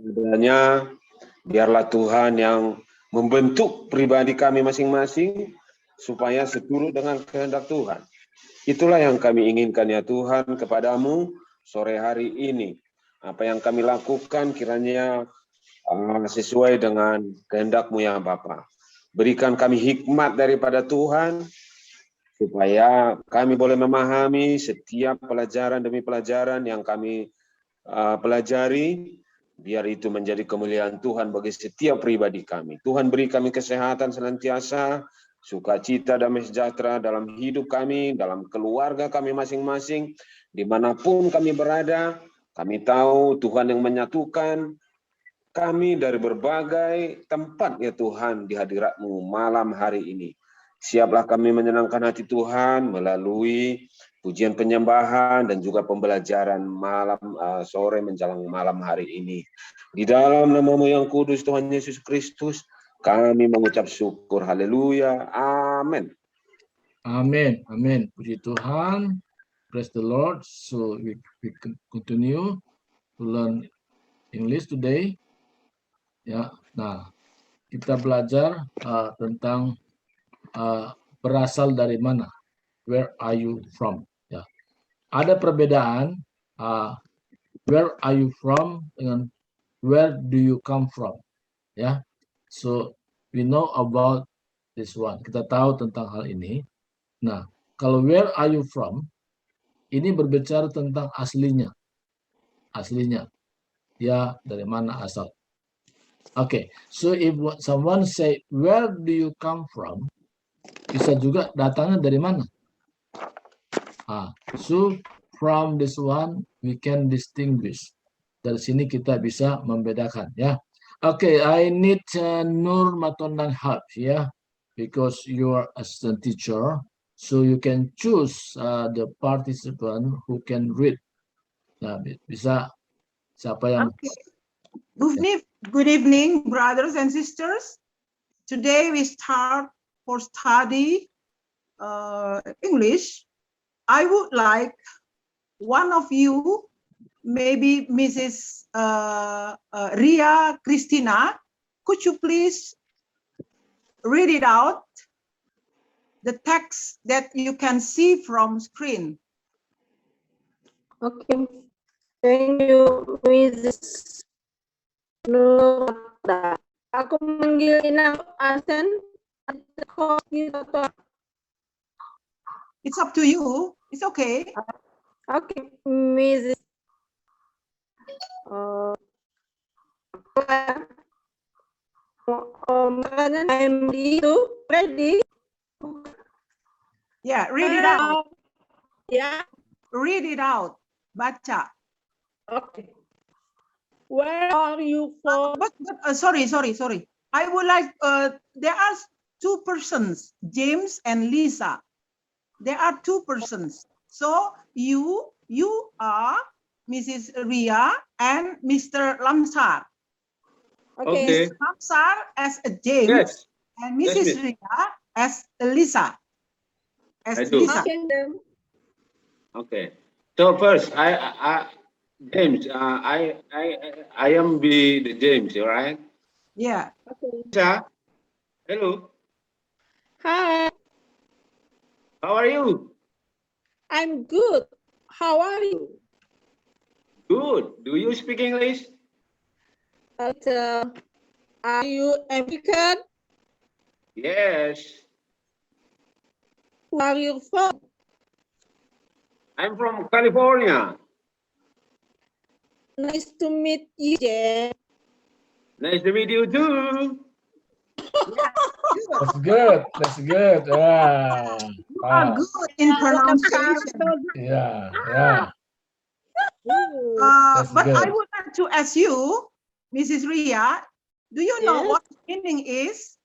adanya, biarlah Tuhan yang membentuk pribadi kami masing-masing supaya seturut dengan kehendak Tuhan. Itulah yang kami inginkan ya Tuhan kepadamu sore hari ini. Apa yang kami lakukan kiranya sesuai dengan kehendak-Mu ya Bapa. Berikan kami hikmat daripada Tuhan, supaya kami boleh memahami setiap pelajaran demi pelajaran yang kami pelajari, biar itu menjadi kemuliaan Tuhan bagi setiap pribadi kami. Tuhan beri kami kesehatan senantiasa, sukacita, damai sejahtera dalam hidup kami, dalam keluarga kami masing-masing, dimanapun kami berada. Kami tahu Tuhan yang menyatukan kami dari berbagai tempat ya Tuhan di hadirat-Mu malam hari ini. Siaplah kami menyenangkan hati Tuhan melalui pujian penyembahan dan juga pembelajaran malam sore menjelang malam hari ini. Di dalam nama-Mu yang kudus Tuhan Yesus Kristus, kami mengucap syukur. Haleluya. Amin. Amin. Amin. Puji Tuhan. Praise the Lord. So we continue to learn English today. Ya, nah kita belajar tentang berasal dari mana. Where are you from? Ya, ada perbedaan where are you from dengan where do you come from. Ya, so we know about this one. Kita tahu tentang hal ini. Nah, kalau where are you from ini berbicara tentang aslinya. Aslinya. Ya, dari mana asal. Okay, so if someone say, where do you come from? Bisa juga datangnya dari mana? So from this one, we can distinguish. Dari sini kita bisa membedakan, ya. Okay, I need Nur Matondang help, ya. Because you are assistant teacher, so you can choose the participant who can read. Nah, bisa siapa yang... Okay. Good evening, brothers and sisters. Today we start for study English. I would like one of you, maybe Mrs. Ria Christina, could you please read it out, the text that you can see from screen? Okay. Thank you, Mrs. Nurda. Aku manggil Ina Asen. It's up to you. It's okay. Okay, Mrs. I'm ready. Yeah, read it out. Yeah. Read it out. Baca. Okay. Where are you from? Sorry. I would like, there are two persons, James and Lisa. There are two persons. So you are Mrs. Ria and Mr. Lamsar. Okay. Mr. Lamsar as a James, yes. And Mrs. Ria as Lisa. Lisa. Okay. So first, James, I am the James, right? Yeah. Okay. Lisa, hello. Hi. How are you? I'm good. How are you? Good. Do you speak English? Are you American? Yes. Where are you from? I'm from California. Nice to meet you, James. Nice to meet you too. That's good. That's good. Yeah. You are good in pronunciation. Yeah. But good. I would like to ask you, Mrs. Ria, do you know what the meaning is?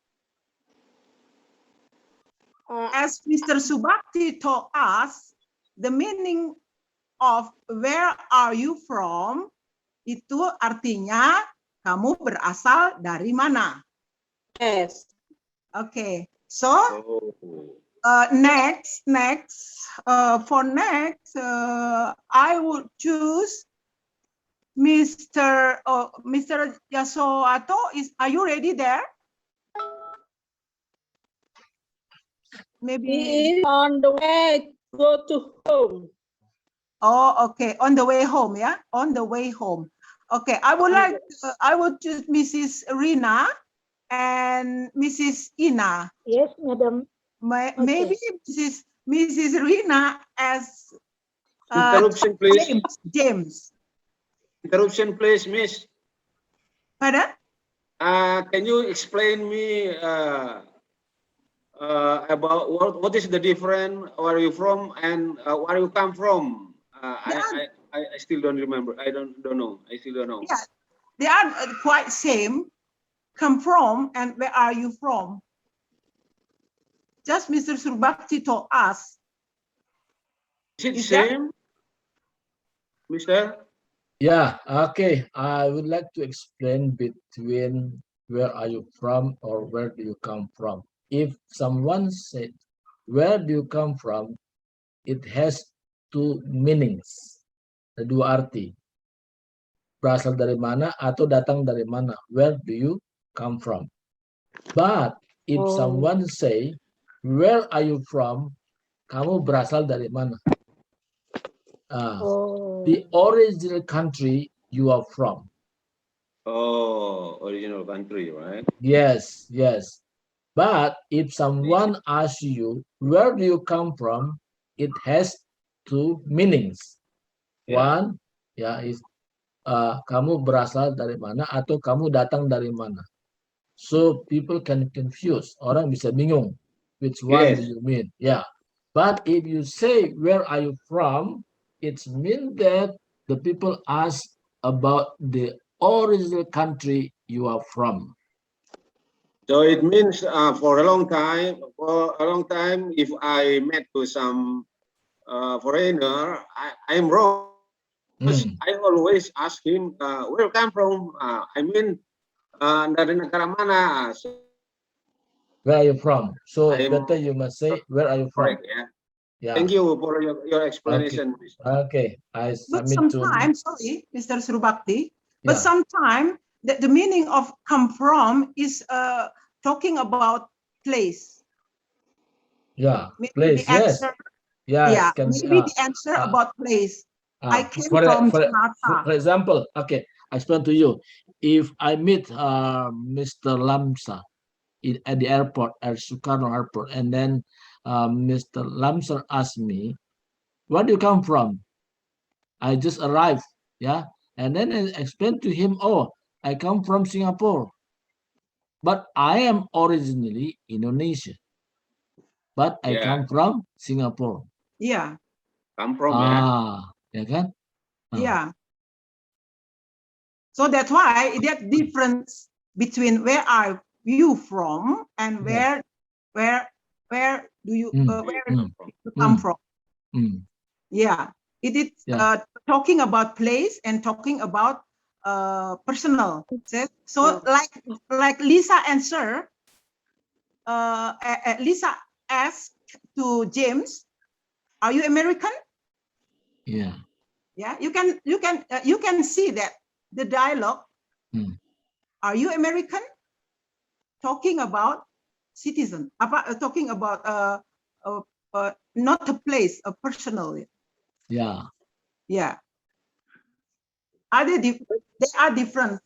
As Mr. Subakti told us, the meaning of where are you from, itu artinya kamu berasal dari mana. Yes. Okay, so next, I would choose Mr. Yasoato, are you ready there? Maybe. He is on the way go to home. Oh, okay. On the way home, yeah. On the way home. Okay. I would choose Mrs. Rina and Mrs. Ina. Yes, madam. Maybe Mrs. Rina as Interruption, please. James. Interruption, please, Miss. Pardon? Can you explain me about what is the difference? Where are you from and where you come from? I still don't remember. I don't know. I still don't know. Yeah, they are quite same. Come from and where are you from? Just Mr. Surbakti told us. Is it Is same, Mister? Yeah, okay. I would like to explain between where are you from or where do you come from. If someone said, where do you come from? It has two meanings. Ada dua arti. Berasal dari mana atau datang dari mana. Where do you come from? But if someone say, where are you from? Kamu berasal dari mana? The original country you are from. Oh, original country, right? Yes, yes. But if someone asks you, where do you come from? It has two meanings. Yeah. One, is kamu berasal dari mana atau kamu datang dari mana. So people can confuse. Orang bisa bingung. Which one do you mean? Yeah. But if you say, where are you from? It means that the people ask about the original country you are from. So it means for a long time, if I met with some foreigner, I'm wrong. I always ask him, where you come from? I mean, dari negara mana? Where are you from? So better you must say, where are you from? Correct, yeah. Yeah. Thank you for your explanation. Okay. I But submit sometimes, sorry, Mr. Surubakti, but sometimes the meaning of come from is talking about place. Yeah, Maybe place, the answer, yes. maybe the answer about place. I came from Jakarta. For example, okay, I explain to you. If I meet Mr. Lamsa at the airport, at Sukarno Airport, and then Mr. Lamsa asked me, where do you come from? I just arrived, and then I explained to him, oh, I come from Singapore, but I am originally Indonesian, but I come from Singapore. Yeah. Come from, ya kan? Yeah. So that's why that difference between where are you from and where do you come from? Yeah, it is talking about place and talking about personal. So like Lisa answer, Lisa asked to James, "Are you American?" Yeah. Yeah, you can see that the dialogue. Are you American? Talking about citizen. Talking about not a place, a personal. Yeah. Yeah. They are different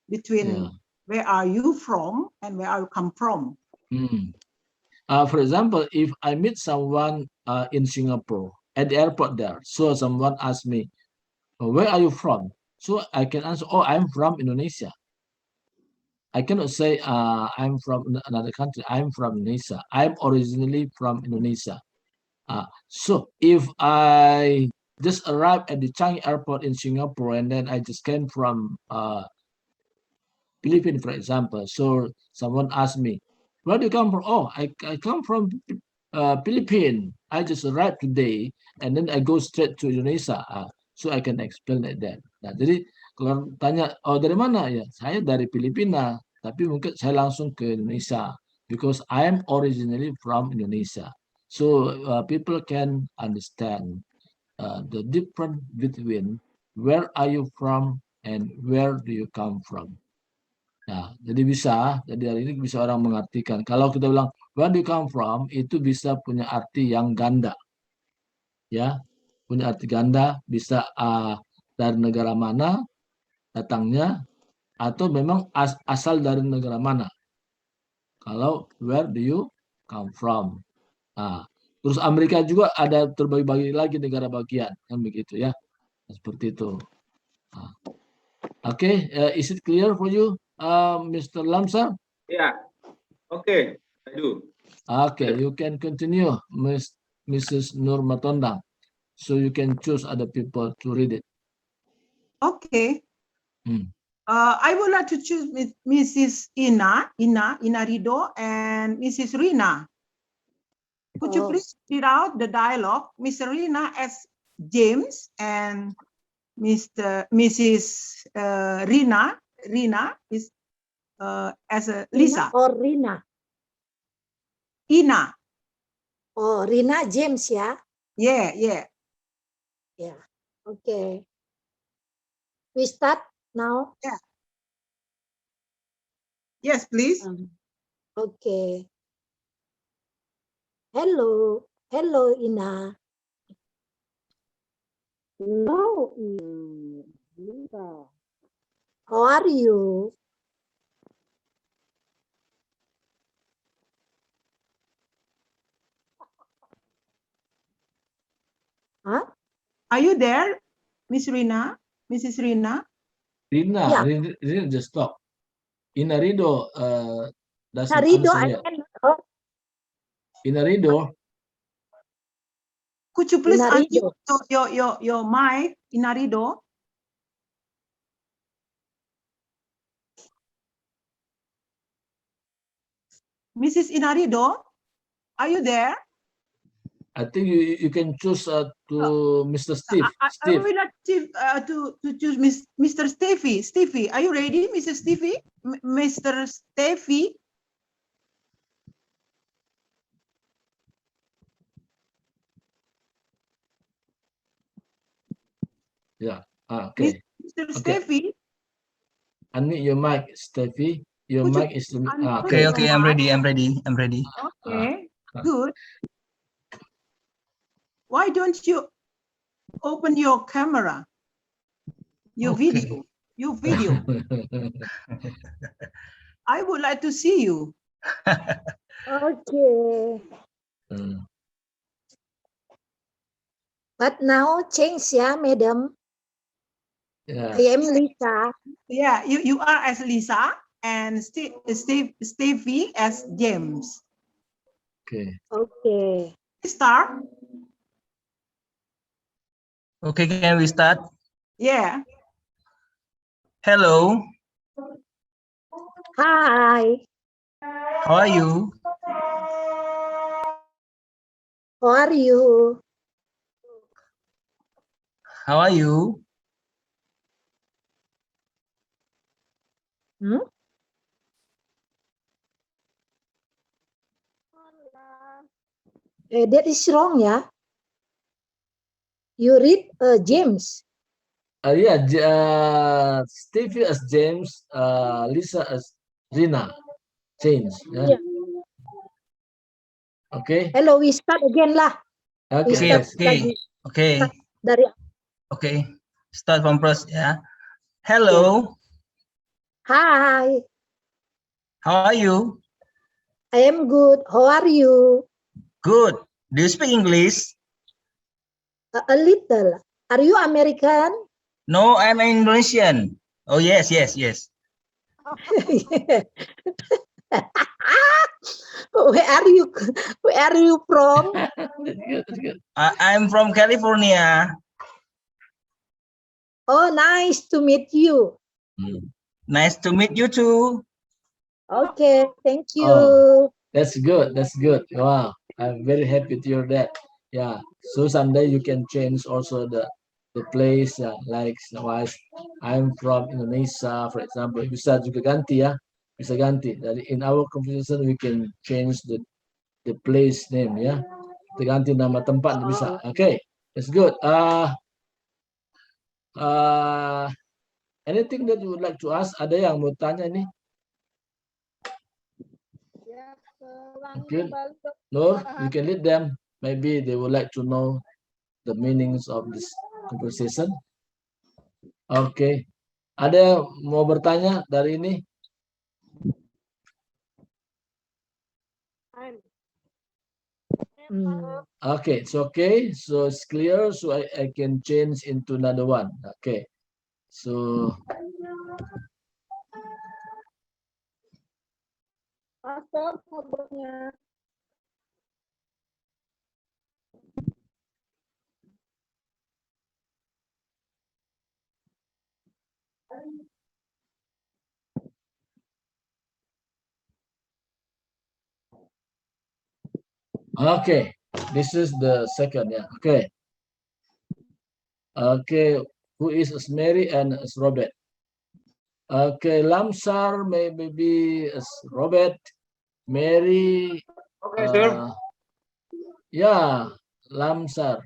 between where are you from and where are you come from. For example, if I meet someone in Singapore at the airport there, so someone asks me, where are you from? So I can answer, oh, I'm from Indonesia. I cannot say I'm from another country. I'm from Indonesia. I'm originally from Indonesia. So if I just arrived at the Changi Airport in Singapore and then I just came from Philippines, for example. So someone asked me, where do you come from? Oh, I come from Philippines. I just arrived today and then I go straight to Indonesia. So I can explain like that. Nah, jadi kalau tanya, oh dari mana ya? Saya dari Filipina, tapi mungkin saya langsung ke Indonesia because I am originally from Indonesia. So people can understand the difference between where are you from and where do you come from. Nah, jadi hari ini bisa orang mengartikan. Kalau kita bilang where do you come from, itu bisa punya arti yang ganda. Ya, punya arti ganda, bisa dari negara mana datangnya, atau memang asal dari negara mana. Kalau where do you come from. Nah, terus Amerika juga ada terbagi-bagi lagi negara bagian, kan begitu ya. Seperti itu. Nah. Okay, is it clear for you, Mr. Lamsar? Yeah. Okay, I do. Okay, you can continue, Mrs. Nur Matondang. So you can choose other people to read it. Okay. Hmm. I would like to choose Mrs. Ina Rido and Mrs. Rina. Could you please read out the dialogue? Mr. Rina as James and Mrs. Rina is as a Lisa. Or Rina. Ina. Oh, Rina James ya. Yeah. Yeah. Okay. We start now. Yeah. Yes, please. Okay. Hello, Ina. No. How are you? Huh? Are you there, Miss Rina? Mrs. Rina? Rina, Yeah. Rina just stop. Ina Rido doesn't Rido, answer I yet. can. Ina Rido, Could you please Inarido. unmute your mic, Inarido? Mrs. Inarido, are you there? I think you can choose to Mr. Steve. I Steve. would like to choose Mr. Steffi. Steffi, are you ready, Mrs. Steffi? Mr. Steffi? Yeah. Okay. Mr. Okay. Steffi? Unmute your mic, Steffi. Your Could you mic is unmute Okay, your I'm mic? ready. Okay, good. Why don't you open your camera? Your Okay. video. I would like to see you. Okay. But now change ya, madam. Yeah. I am Lisa. Yeah, you are as Lisa and Stevie as James. Okay. Okay. Start. Okay, can we start? Yeah. Hello, Hi. how are you? How are you? How are you? That is wrong ya. You read James. Yeah, Stevie as James, Lisa as Rina. Change. Yeah. Yeah. Okay. Hello, we start again lah. We Okay. start Okay. lagi. Okay, Dari. okay. Start from first, yeah. Hello, Hi. how are you? I am good. How are you? Good. Do you speak English? A little. Are you American? No, I'm Indonesian. Oh, yes. Where are you from? That's good. I'm from California. Oh, nice to meet you. Nice to meet you too. Okay, thank you. Oh. That's good. Wow. I'm very happy to hear that. Yeah. So someday you can change also the place, like I'm from Indonesia, for example. Bisa juga ganti ya. Bisa ganti. Dari in our conversation we can change the place name ya. Kita ganti nama tempat bisa. Okay. That's good. Anything that you would like to ask? Ada yang mau tanya nih? Ya, selangnya Mungkin balik ke Nur, you can lead them. Maybe they would like to know the meanings of this conversation. Oke. Ada yang mau bertanya dari ini? Okay, it's okay. So it's clear. So I can change into another one. Okay. So Pastor ngobrolnya. okay, this is the second. Yeah. Okay. Okay. Who is Mary and Robert? Okay, Lamsar maybe Robert, Mary. Okay, sir. Yeah, Lamsar.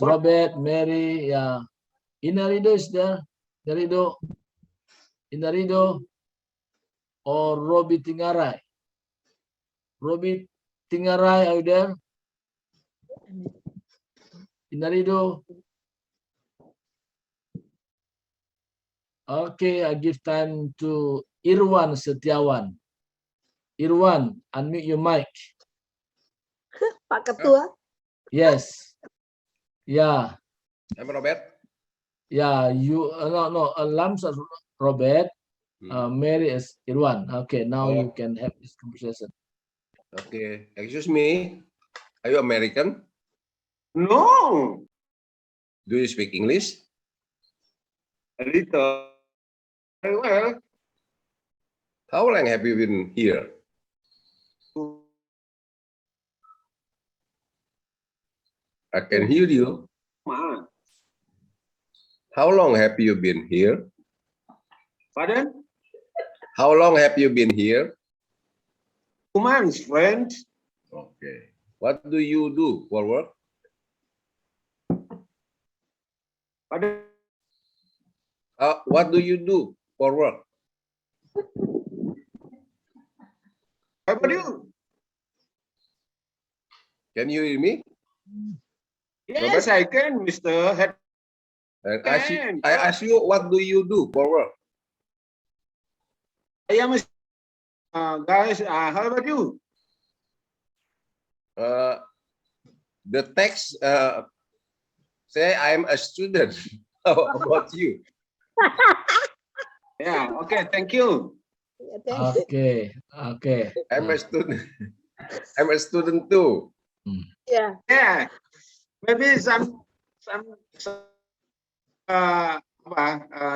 Robert, Mary, yeah. Inarido is there. Inarido or Robi Tingarai. Robi Tingarai, are you there? Inarido. Okay, I give time to Irwan Setiawan. Irwan, unmute your mic. Pak Ketua. Yes. Yeah. I'm Robert. Yeah, you no Lamsar Robert, Mary is Irwan. Okay, now you can have this conversation. Okay, excuse me. Are you American? No, Do you speak English? a little. Very well. How long have you been here? I can hear you. Man. How long have you been here? Pardon? How long have you been here? 2 months, friend. Okay. What do you do for work? Pardon? What do you do for work? How about you? Can you hear me? Yes, I can, Mr. Head. I ask you, what do you do for work? I am a guys. How about you? The text say I'm a student. How about you? Yeah. Okay. Thank you. Okay, okay. I'm a student. I'm a student too. Yeah. Yeah. Maybe some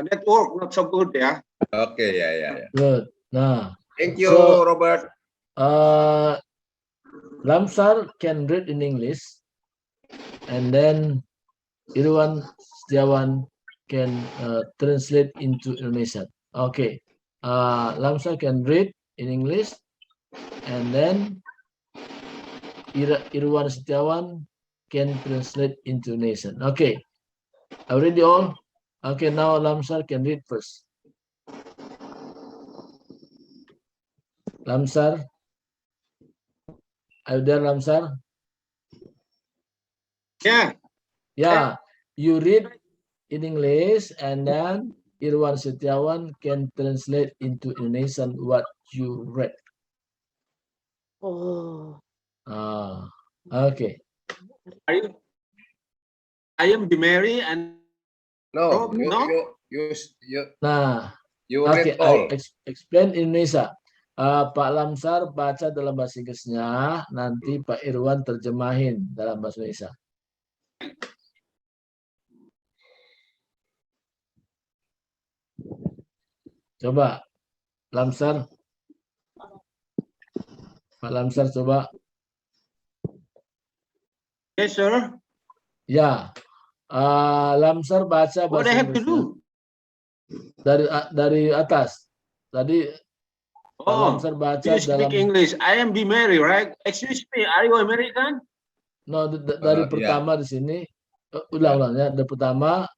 network not so good. Yeah. Okay, yeah. Good. Nah, Thank you, So- Robert. Lamsar can read in English, and then Irwan Setiawan can translate into Indonesian. Okay. Lamsar can read in English, and then Irwan Setiawan can translate into Indonesian. Okay. Are you ready all? Okay, now Lamsar can read first. Lamsar. Are you there, Lamsar? Yeah. Yeah, you read in English, and then Irwan Setiawan can translate into Indonesian what you read. Oh. Okay. I am Mary and No, Oh, no? you Nah, read okay, all. I explain in Indonesia. Pak Lamsar baca dalam bahasa Inggrisnya, nanti Pak Irwan terjemahin dalam bahasa Indonesia. Coba, Lamsar. Pak Lamsar coba. yes, sir. Ya, Lamsar baca What bahasa I have to Inggrisnya do? dari atas. Tadi Pak Oh, Lamsar baca you speak dalam English. I am Mary, right? Excuse me. Are you American? dari pertama di sini. Ulang-ulang ya. Dari pertama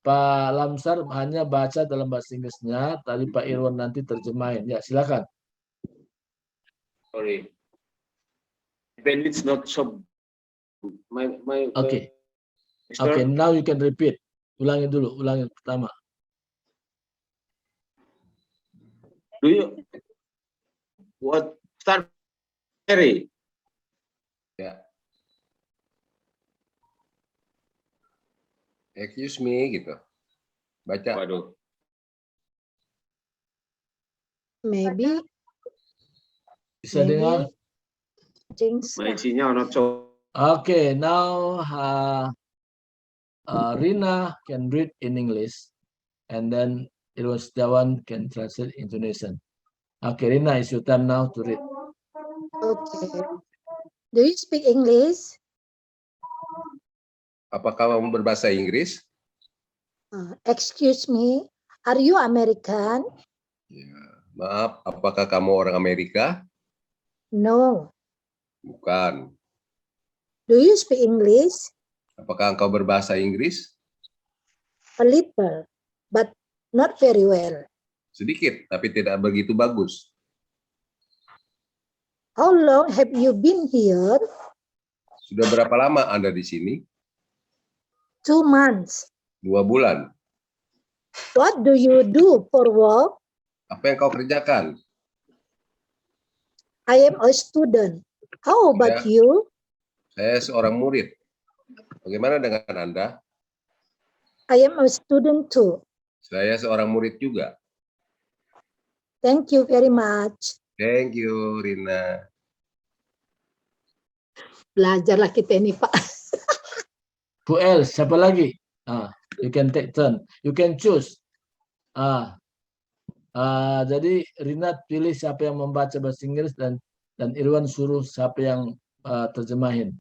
Pak Lamsar hanya baca dalam bahasa Inggrisnya, tadi Pak Irwan nanti terjemahin. Ya, silakan. Sorry. Then it's not so. Oke. Mister, Oke, now you can repeat. Ulangi dulu, ulangi pertama. do you what start Mary? Ya. Excuse me gitu. Baca. Waduh. Maybe Bisa dengar? Jinx. My sinyal not so. Okay, now Rina can read in English, and then Irwan Setiawan can translate Indonesian. Okay, Rina, it's your time now to read. Okay. Do you speak English? Apakah kamu berbahasa Inggris? Excuse me, are you American? Ya. Maaf, apakah kamu orang Amerika? No. Bukan. Do you speak English? Apakah engkau berbahasa Inggris? A little, but not very well. Sedikit, tapi tidak begitu bagus. How long have you been here? Sudah berapa lama Anda di sini? 2 months. 2 bulan. What do you do for work? Apa yang kau kerjakan? I am a student. How about you? Saya seorang murid. Bagaimana dengan Anda? I am a student too. Saya seorang murid juga. Thank you very much. Thank you, Rina. Belajarlah kita ini, Pak. Who else? Siapa lagi? You can take turn. You can choose. Jadi Rina pilih siapa yang membaca bahasa Inggris dan Irwan suruh siapa yang terjemahin.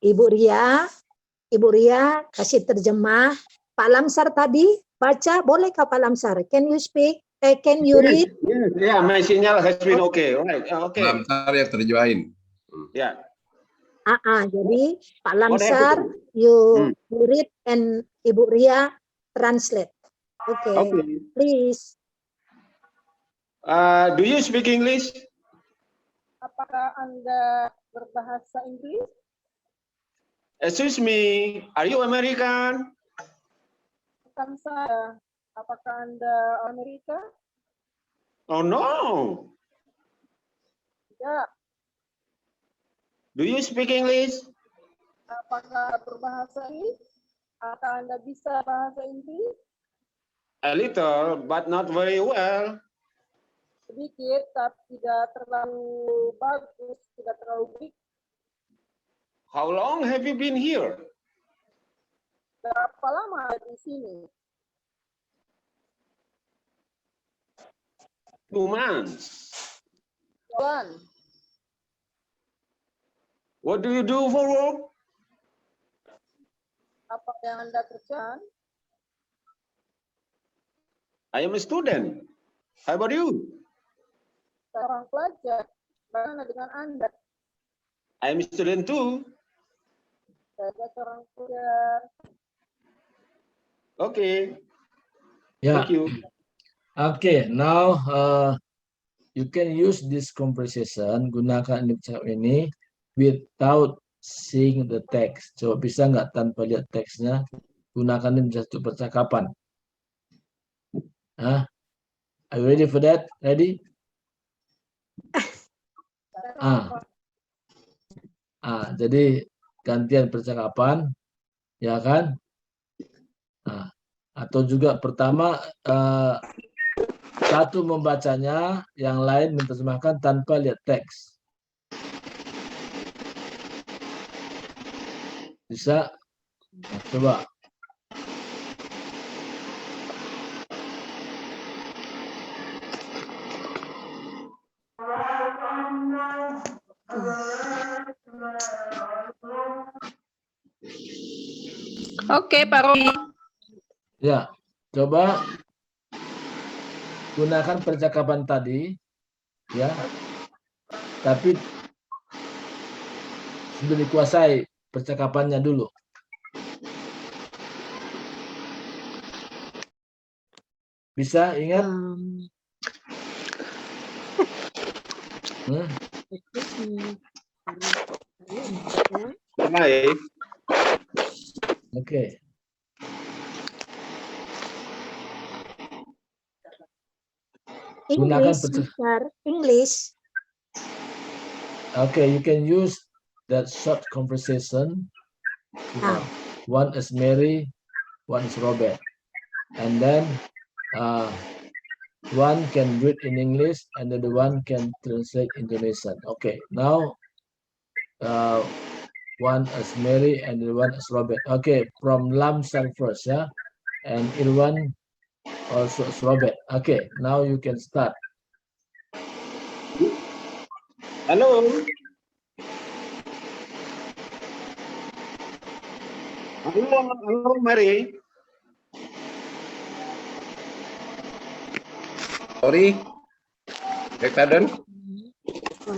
Ibu Ria kasih terjemah. Pak Lamsar tadi baca, boleh Pak Lamsar? Can you speak? Can you read? Yes, yeah, my signal has been okay. Right. Okay. Lamsar yang terjemahin. Yeah. Jadi Pak Lamsar, you read and Ibu Ria translate. Okay. Please. Do you speak English? Apakah Anda berbahasa Inggris? Excuse me, are you American? Bukan saya. Apakah Anda Amerika? Oh no. Ya. Do you speak English? Apakah berbahasa Inggris? Apakah Anda bisa bahasa Inggris? A little, but not very well. Sedikit, tapi tidak terlalu bagus, tidak terlalu baik. How long have you been here? Berapa lama di sini? 2 months. Bulan. What do you do for work? Apa yang Anda kerjakan? I am a student. How about you? Seorang pelajar. Bagaimana dengan Anda? I am a student too. Saya seorang pelajar. Okay. Ya. Thank you. Okay, now you can use this conversation, gunakan ini without seeing the text. Coba bisa nggak tanpa lihat teksnya, gunakan ini satu percakapan. Are you ready for that? Ready? Jadi gantian percakapan, ya kan? Atau juga pertama satu membacanya, yang lain menerjemahkan tanpa lihat teks. Bisa? Nah, coba. Oke, Pak Roy. Ya, coba gunakan percakapan tadi, ya. Tapi sudah dikuasai percakapannya dulu. Bisa ingat? Baik. Oke. Gunakan English, Mister. English. Okay, you can use that short conversation. One is Mary, one is Robert, and then one can read in English, and the other one can translate Indonesian. Okay, now one is Mary and the one is Robert. Okay, from Lamsar first, yeah, and Irwan also is Robert. Okay, now you can start. Halo. Halo, Mary. Sorry. Beg pardon. Are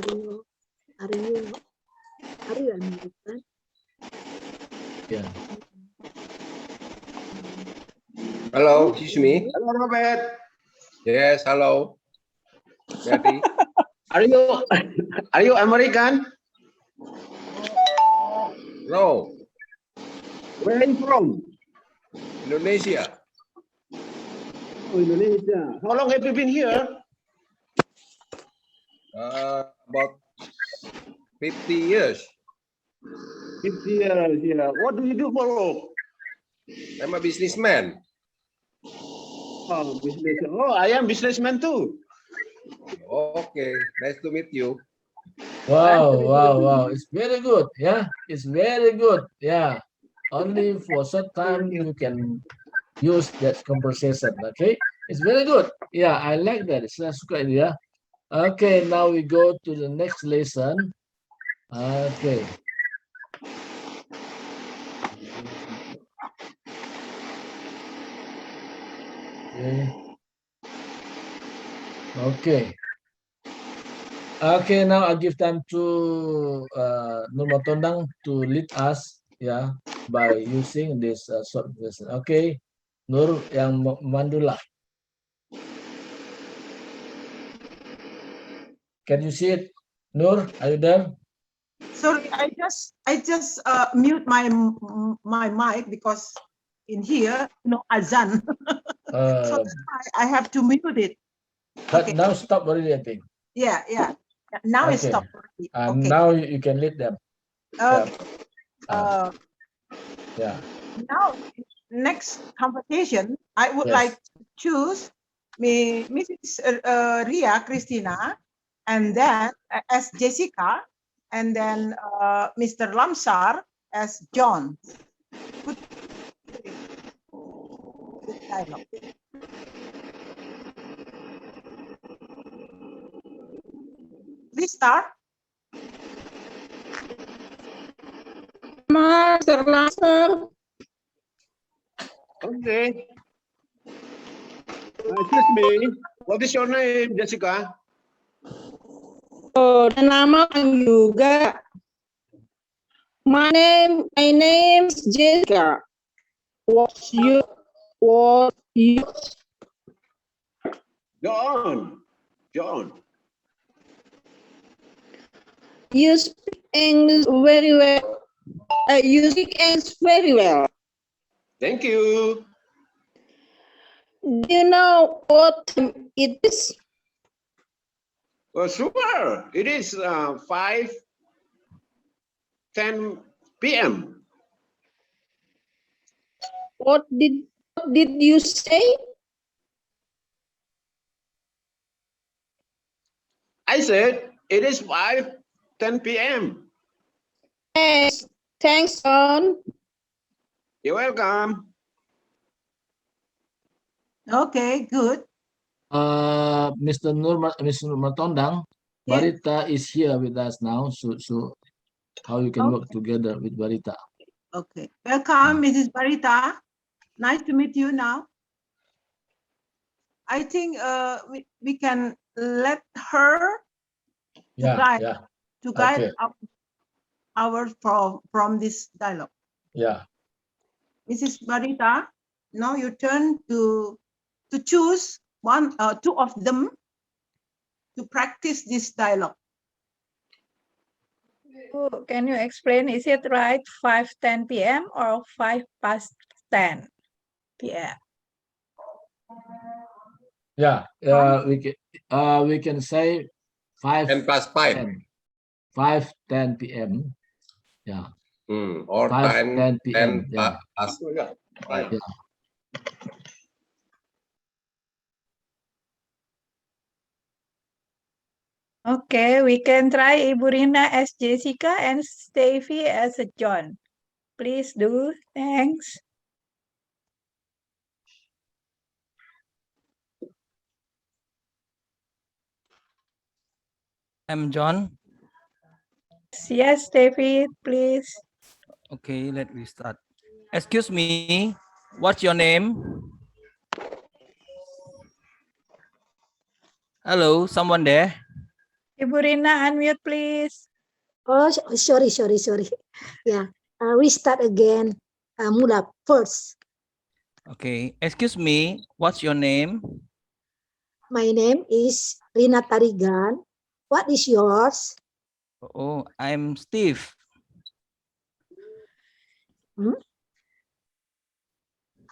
you American? Yeah. Hello, excuse me. Halo, Robert. Yes, hello. Mary. Are you American? No, Where are you from? Indonesia. Oh, Indonesia. How long have you been here? About 50 years. 50 years. Yeah. What do you do for work? I'm a businessman. Oh, business. Oh, I am businessman too. Okay, nice to meet you. Wow. It's very good. Yeah, it's very good. Yeah, only for short time you can use that conversation. Okay, it's very good. Yeah, I like that. Saya suka itu ya. Okay, now we go to the next lesson. Okay. Okay, now I give time to Nur Matondang to lead us, yeah, by using this short version. Okay, Nur yang memandulah. Can you see it, Nur? Are you there? Sorry, I just mute my mic because in here, azan. So that's why I have to mute it. But Okay. now stop already, I think. Yeah. Now it's Okay. stopped already. And Okay. now you can lead them. Okay. Yeah. Now, next conversation, I would Yes. like to choose Mrs. Ria Christina, and then as Jessica, and then Mr. Lamsar as John. Good dialogue. Please start. Master Lamsar. Okay. Excuse me. What is your name, Jessica? Oh, dan nama juga. My name is Jessica. What's you? John. You speak English very well. You speak English very well. Thank you. Do you know what time it is? Well, super. It is 5:10 p.m. What did you say? I said it is 5:10 p.m. Thanks, John. You're welcome. Okay, good. Mr. Nur Matondang, Yeah. Barita is here with us now. So how you can work together with Barita? Okay. Welcome, Mrs. Barita. Nice to meet you now. I think we can let her guide Okay. our from this dialogue. Yeah. Mrs. Barita, now you turn to to choose two of them to practice this dialogue. Can you explain, is it right 5:10 p.m. or 10 p.m.? Yeah, we can say 10 past 5. 5:10 p.m. Yeah. Or 5:10 p.m. 10 Yeah. past 5. Yeah. Okay, we can try Ibu Rina as Jessica and Steffi as John. Please do. Thanks. I'm John. Yes, Steffi, please. Okay, let me start. Excuse me, what's your name? Hello, someone there? Ibu Rina, unmute, please. Oh, sorry. Yeah, we start again. Mula first. Okay, excuse me, what's your name? My name is Rina Tarigan. What is yours? Oh, I'm Steve.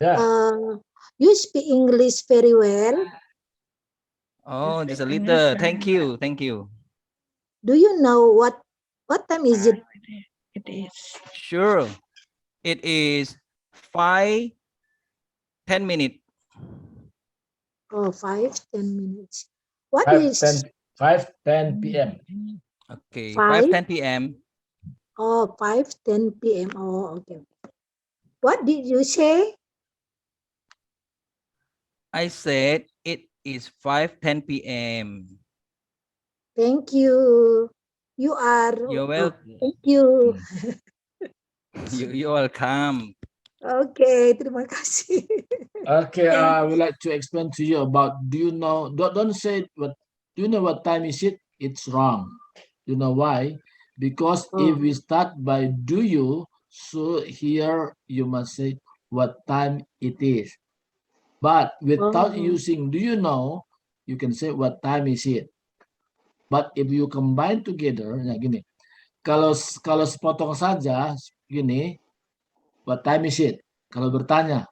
Yeah. You speak English very well. Oh, just a little. Thank you. Do you know what time is it? It is. Sure. It is 5:10 minutes. Oh, 5-10 minutes. What is 5:10 p.m. Okay, 5? 5:10 p.m. Oh, 5:10 p.m. Oh, okay. What did you say? I said it is 5:10 p.m. Thank you. You are. You're welcome. Thank you. You're welcome. Okay, terima kasih. Okay, I would like to explain to you about, do you know, don't say what, do you know what time is it? It's wrong. You know why? Because if we start by do you, so here you must say what time it is. But without using do you know, you can say what time is it. But if you combine together, nah gini, kalau sepotong saja gini, what time is it? Kalau bertanya,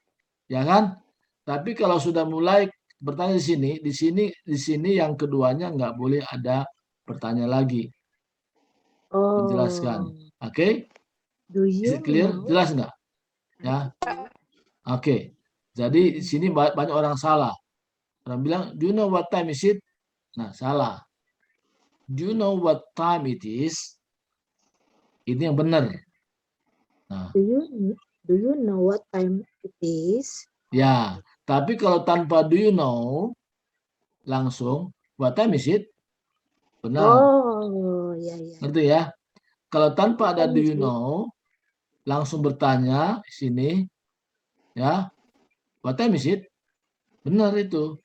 ya kan? Tapi kalau sudah mulai bertanya di sini yang keduanya nggak boleh ada bertanya lagi. Menjelaskan, oke? Do Is you it clear? know? Jelas nggak? Ya, oke. Jadi di sini banyak orang salah. Orang bilang, do you know what time is it? Nah, salah. Do you know what time it is? Ini yang benar. Nah, Do you know what time it is? ya, tapi kalau tanpa do you know, langsung what time is it? Benar. Oh, ya. Ngerti ya? Kalau tanpa ada do you know, langsung bertanya di sini, ya, what time is it? Benar itu.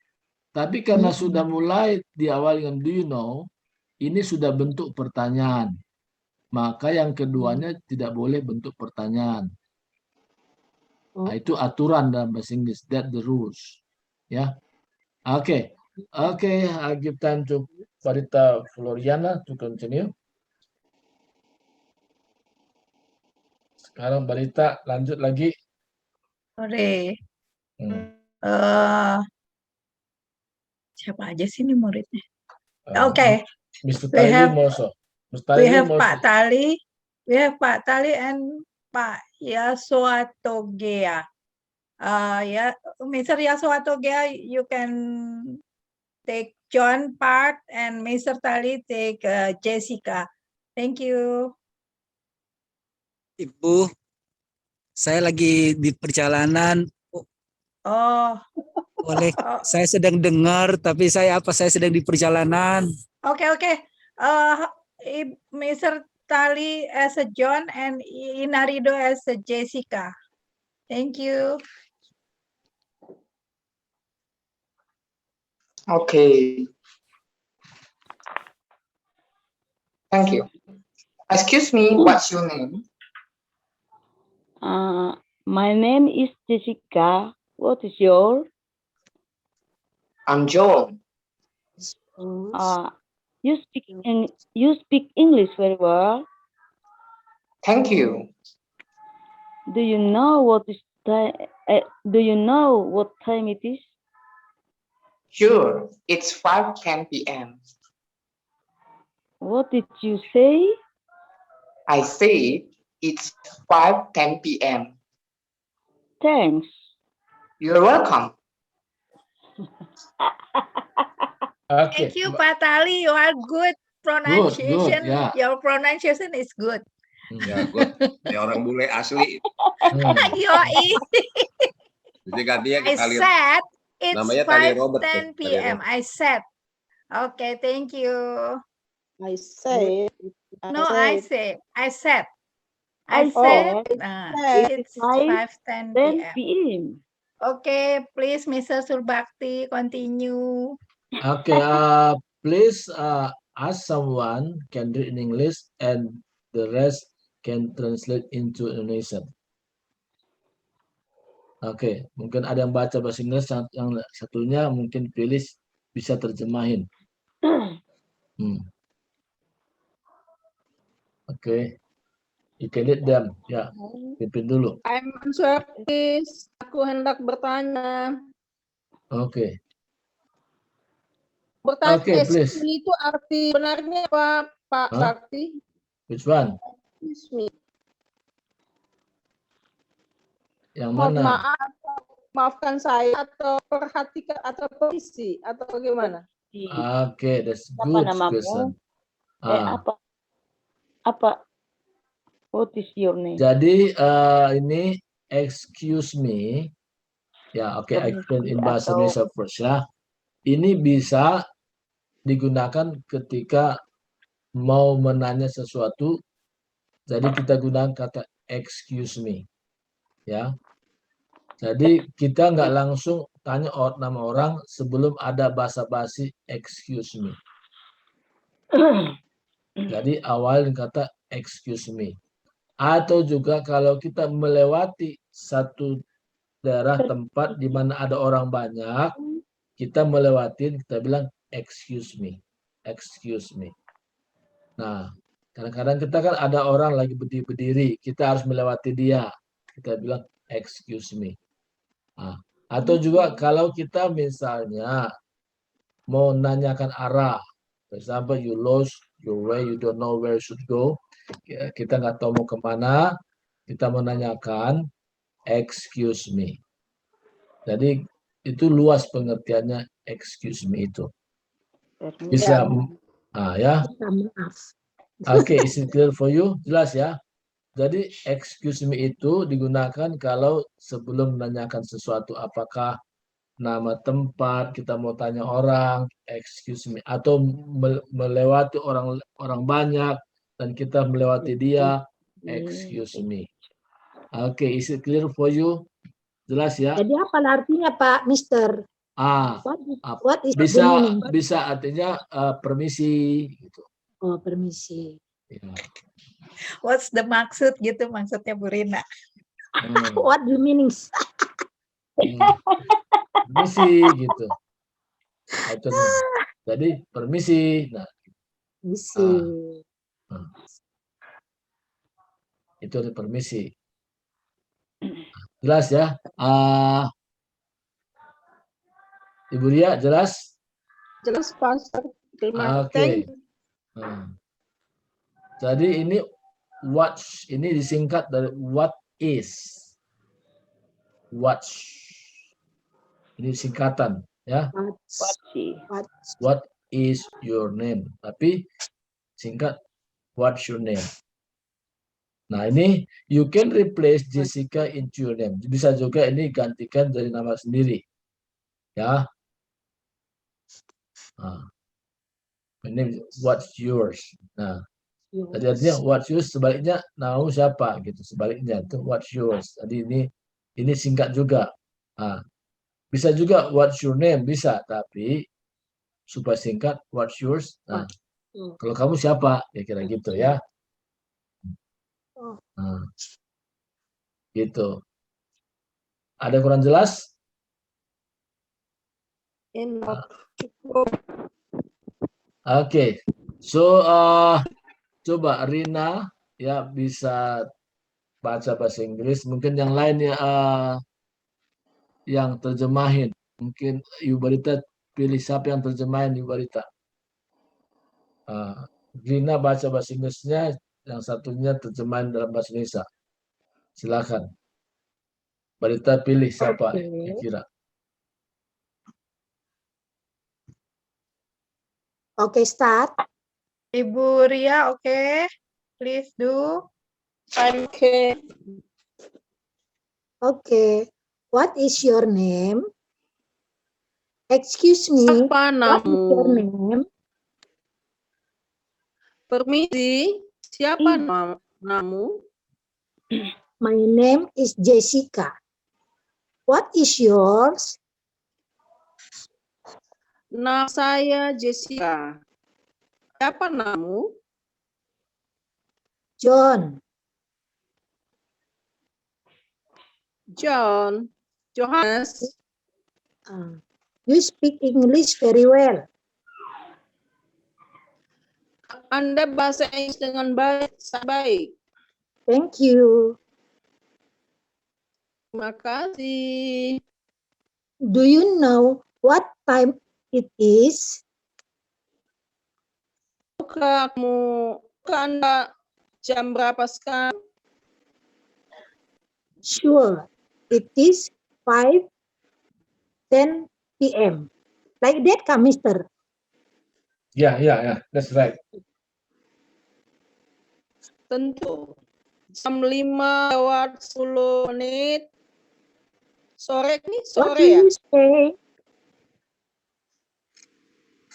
Tapi karena sudah mulai diawali dengan do you know, ini sudah bentuk pertanyaan. Maka yang keduanya tidak boleh bentuk pertanyaan. Nah, itu aturan dalam bahasa Inggris. That the rules. Ya. Oke. I give time to Farita Floriana to continue. Sekarang Barita lanjut lagi. Sorry. Siapa aja sih ini muridnya? Oke. Mr. Tali also. We have Pak Tali. We have Pak Tali and Pak Yaswatogea. Mr. Yaswatogea, you can take John part and Mr. Tali take Jessica. Thank you. Ibu, saya lagi di perjalanan. Oh. Saya sedang dengar, tapi saya sedang di perjalanan. Okay. Mr. Tali as a John and Inarido as a Jessica. Thank you. Okay. Thank you. Excuse me, what's your name? My name is Jessica. What is yours? I'm John. You speak English very well. Thank you. Do you know what time it is? Sure, it's 5:10 p.m. What did you say? I say it's 5:10 p.m. Thanks. You're welcome. Okay. Thank you, Pak Tali. You are good pronunciation. yeah. Your pronunciation is good. Ya, good. Kayak orang bule asli. Yoi. Jadi gantinya I Tali. said it's Namanya Tali Robert. 5:10 p.m. I said. Okay, thank you. I say. No, I said. It's 5:10 p.m. p.m. Okay, please, Mr. Surbakti, continue. Okay, please ask someone can read in English and the rest can translate into Indonesian. Oke, mungkin ada yang baca bahasa Inggris, yang satunya mungkin pilih bisa terjemahin. Oke, you can read them. Ya, pimpin dulu. I'm answer, please. Aku hendak bertanya. Oke. Bertanya Okay, please. itu arti benarnya apa, Pak Bakti? Which one? Excuse me. Yang Mohon mana? maaf, maafkan saya atau perhatikan atau permisi atau bagaimana? Oke, that's Apa good namamu? question. Apa? What is your name? Jadi ini excuse me. Ya, oke, I explain in bahasa Indonesia first ya. Ini bisa digunakan ketika mau menanya sesuatu. Jadi kita gunakan kata excuse me. Ya. Jadi kita nggak langsung tanya nama orang sebelum ada basa-basi excuse me. Jadi awal kata excuse me. Atau juga kalau kita melewati satu daerah tempat di mana ada orang banyak, kita melewatin, kita bilang excuse me. Excuse me. Nah, kadang-kadang kita kan ada orang lagi berdiri, kita harus melewati dia. Kita bilang excuse me. Nah, atau juga kalau kita misalnya mau nanyakan arah, for example you lost your way, you don't know where you should go, kita nggak tahu mau kemana, kita menanyakan excuse me. Jadi itu luas pengertiannya excuse me itu. Bisa, ya. Oke, is it clear for you? Jelas ya? Jadi excuse me itu digunakan kalau sebelum menanyakan sesuatu, apakah nama tempat, kita mau tanya orang, excuse me, atau melewati orang banyak dan kita melewati dia, excuse me. Oke, is it clear for you? Jelas ya? Jadi apa artinya Pak Mister? What is the meaning? Bisa artinya permisi gitu. Oh, permisi. Ya. What's the maksud gitu, maksudnya Bu Rina? What the meanings? Permisi gitu. Jadi permisi. Nah, itu ada permisi. Jelas ya? Ibu Ria, jelas? Jelas, Pak. Terima kasih. Jadi ini watch, ini disingkat dari what is. Watch. Ini singkatan ya. What is your name? Tapi singkat what's your name. Nah, ini you can replace Jessica into your name. Bisa juga ini gantikan dari nama sendiri. Ya. Nah. Ini what's yours. Nah, jadi artinya what's yours sebaliknya namamu siapa gitu. Sebaliknya itu what's yours. Jadi ini singkat juga. Nah, bisa juga what's your name bisa, tapi supaya singkat what's yours. Nah, kalau kamu siapa? Ya kira gitu ya. Nah, gitu. Ada kurang jelas? Cukup. Oke. So coba Rina ya bisa baca bahasa Inggris. Mungkin yang lain ya yang terjemahin. Mungkin Ibu Barita pilih siapa yang terjemahin Ibu Barita. Rina baca bahasa Inggrisnya, yang satunya terjemahan dalam bahasa Indonesia. Silakan. Barita pilih siapa kira-kira. Okay, start. Ibu Ria, okay. Please do. Okay. Okay. What is your name? Excuse me. Apa What is your namamu? name? Permisi, siapa namamu? My name is Jessica. What is yours? Nama saya Jessica. Siapa namamu? John. John. Johannes. You speak English very well. Anda bahasa Inggris dengan baik. Thank you. Terima kasih. Do you know what time it is? Anda jam berapa sekarang? Sure. It is 5:10 p.m. Like that, kah, Mister? Yeah, that's right. Tentu. Jam 5:10. Sore ini What sore do ya? you say?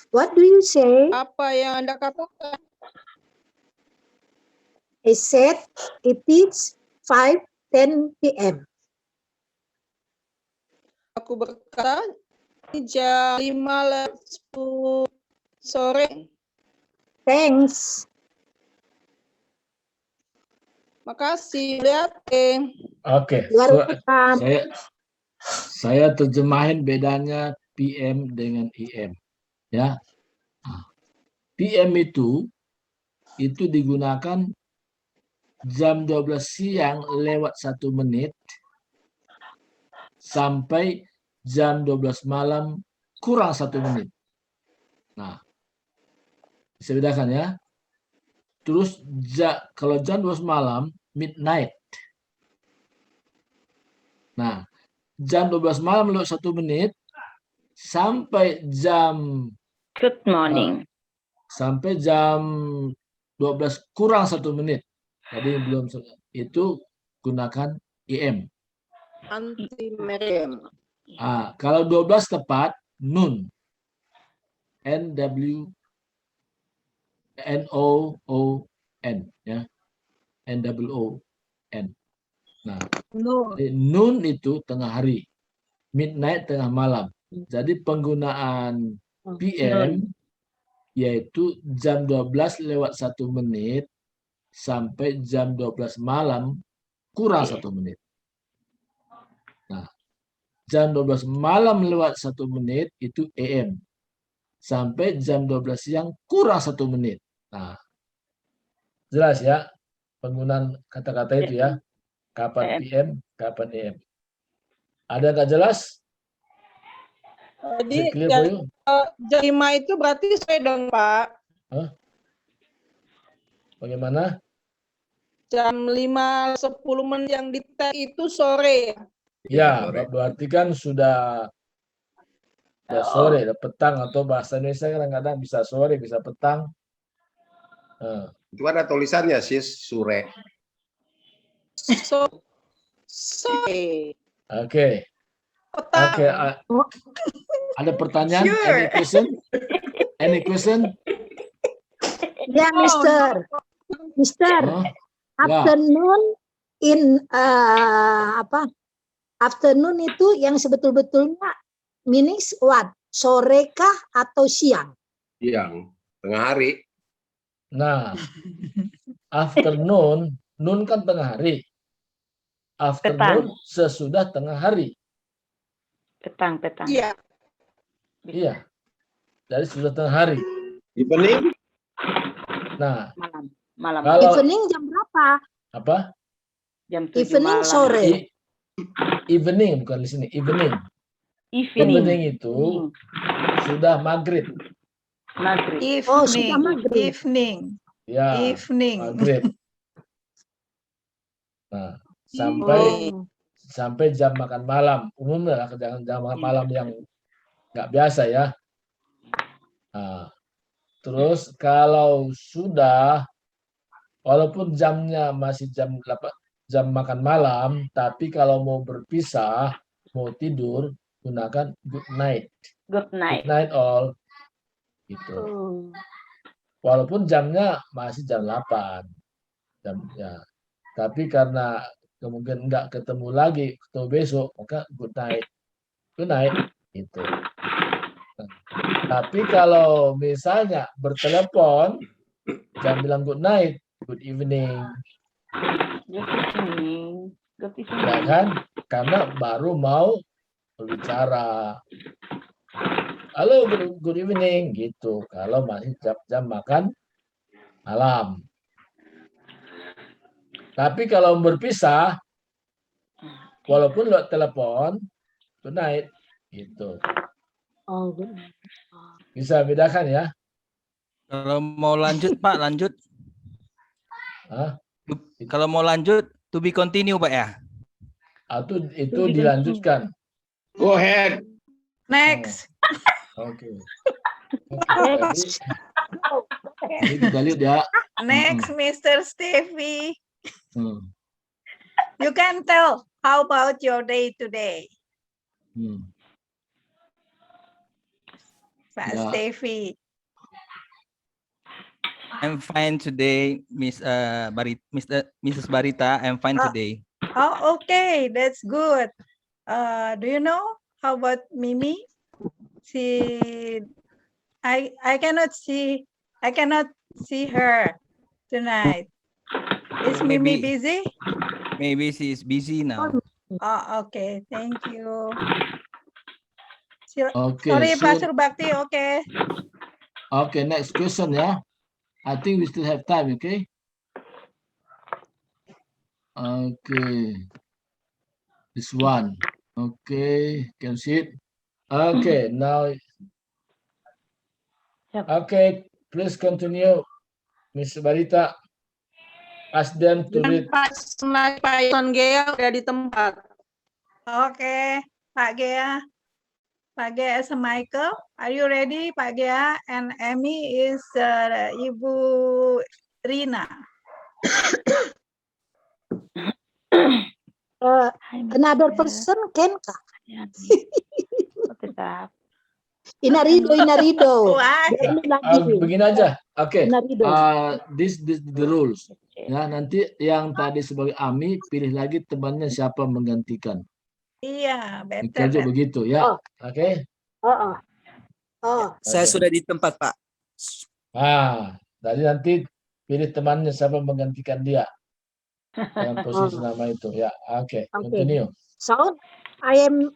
What do you say? Apa yang Anda katakan? I said it is 5:10 p.m. Aku berkata jam 5:10 sore. Thanks. Makasih. Lihat. Oke. You are So, welcome. saya terjemahin bedanya PM dengan IM. Ya. PM itu digunakan jam 12 siang lewat 1 menit sampai jam 12 malam kurang 1 menit. Nah, bisa bedakan ya. Terus kalau jam 12 malam, midnight. Nah, jam 12 malam lewat 1 menit sampai jam Good morning. sampai jam 12 kurang 1 menit. Jadi belum itu gunakan IM. Anti Meriam. Kalau 12 tepat noon. NOON ya. NOON. Nah, noon itu tengah hari. Midnight tengah malam. Jadi penggunaan PM yaitu jam 12 lewat 1 menit sampai jam 12 malam kurang 1 menit. Nah, jam 12 malam lewat 1 menit itu AM. Sampai jam 12 siang kurang 1 menit. Nah, jelas ya penggunaan kata-kata itu ya. Kapan PM, kapan AM. Ada nggak jelas? Jadi jam 5 itu berarti sore dong, Pak. Bagaimana? Jam 5:10 menit yang di tag itu sore. Ya, berarti kan sudah sore, petang, atau bahasa Indonesia kadang-kadang bisa sore, bisa petang. Itu ada tulisannya sih sore. Sore. Oke. Ada pertanyaan? Sure. Any question? Any question? Ya, Mister. Mister, afternoon in afternoon itu yang sebetul-betulnya meanings what? Sore kah atau siang? Siang, tengah hari. Nah, afternoon, noon kan tengah hari. Afternoon sesudah tengah hari. Petang. Iya. Iya. Dari sudah tengah hari. Evening? Nah, Malam. kalau Evening jam berapa? apa? Jam 7 Evening malam. sore. Evening bukan di sini. Evening. Evening. Evening itu sudah maghrib. Maghrib. Oh, sudah Evening. maghrib. Evening. Ya, Evening. maghrib. Nah, sampai Oh. sampai jam makan malam. Umumnya lah, jangan jam makan malam yang nggak biasa ya. Nah, terus kalau sudah, walaupun jamnya masih jam makan malam, tapi kalau mau berpisah, mau tidur, gunakan good night. Good night. Good night all. Gitu. Oh. Walaupun jamnya masih jam 8. Ya. Tapi karena kemungkinan nggak ketemu lagi, ketemu besok, maka good night. Good night. Gitu. Nah, tapi kalau misalnya bertelepon, jangan bilang good night, good evening. Good evening. Good evening. Ya kan? Karena baru mau berbicara. Halo, good evening gitu. Kalau masih jam makan malam. Tapi kalau berpisah, walaupun lo telepon, good night gitu. Oh, good. Bisa bedakan ya? Kalau mau lanjut Pak, lanjut. Hah? Kalau mau lanjut, to be continue Pak ya? Atau itu dilanjutkan. Go ahead. Next. Oke. Jadi kita lihat ya. Next, Mr. Steffi. Hmm. You can tell how about your day today, Hmm. Pak Ya. Steffi. I'm fine today, Mrs. Barita. I'm fine today. Oh, okay, that's good. Do you know how about Mimi? I cannot see her tonight. Is Mimi busy? Maybe she is busy now. Oh, okay, thank you. Okay, Sorry, so- Pastor Bakti. Okay. Okay, next question ya. I think we still have time, okay? Okay. This one. Okay, can see it. Okay, now. Okay, please continue, Miss Barita. Ask them to read. Pak Son Gea udah di tempat. Okay, Pak Gea. Pak Gea is Michael. Are you ready, Pak Gea? And Amy is Ibu Rina. Another person can kah? Tetap. Inarido. Why? Begini aja. Oke. Inarido. This the rules. Ya, nanti yang tadi sebagai Ami pilih lagi temannya siapa menggantikan. Iya, better. Kita begitu ya. Oke. Saya sudah di tempat, Pak. Tadi nanti pilih temannya siapa menggantikan dia. Yang posisi nama itu ya. Oke, continue. So, I am.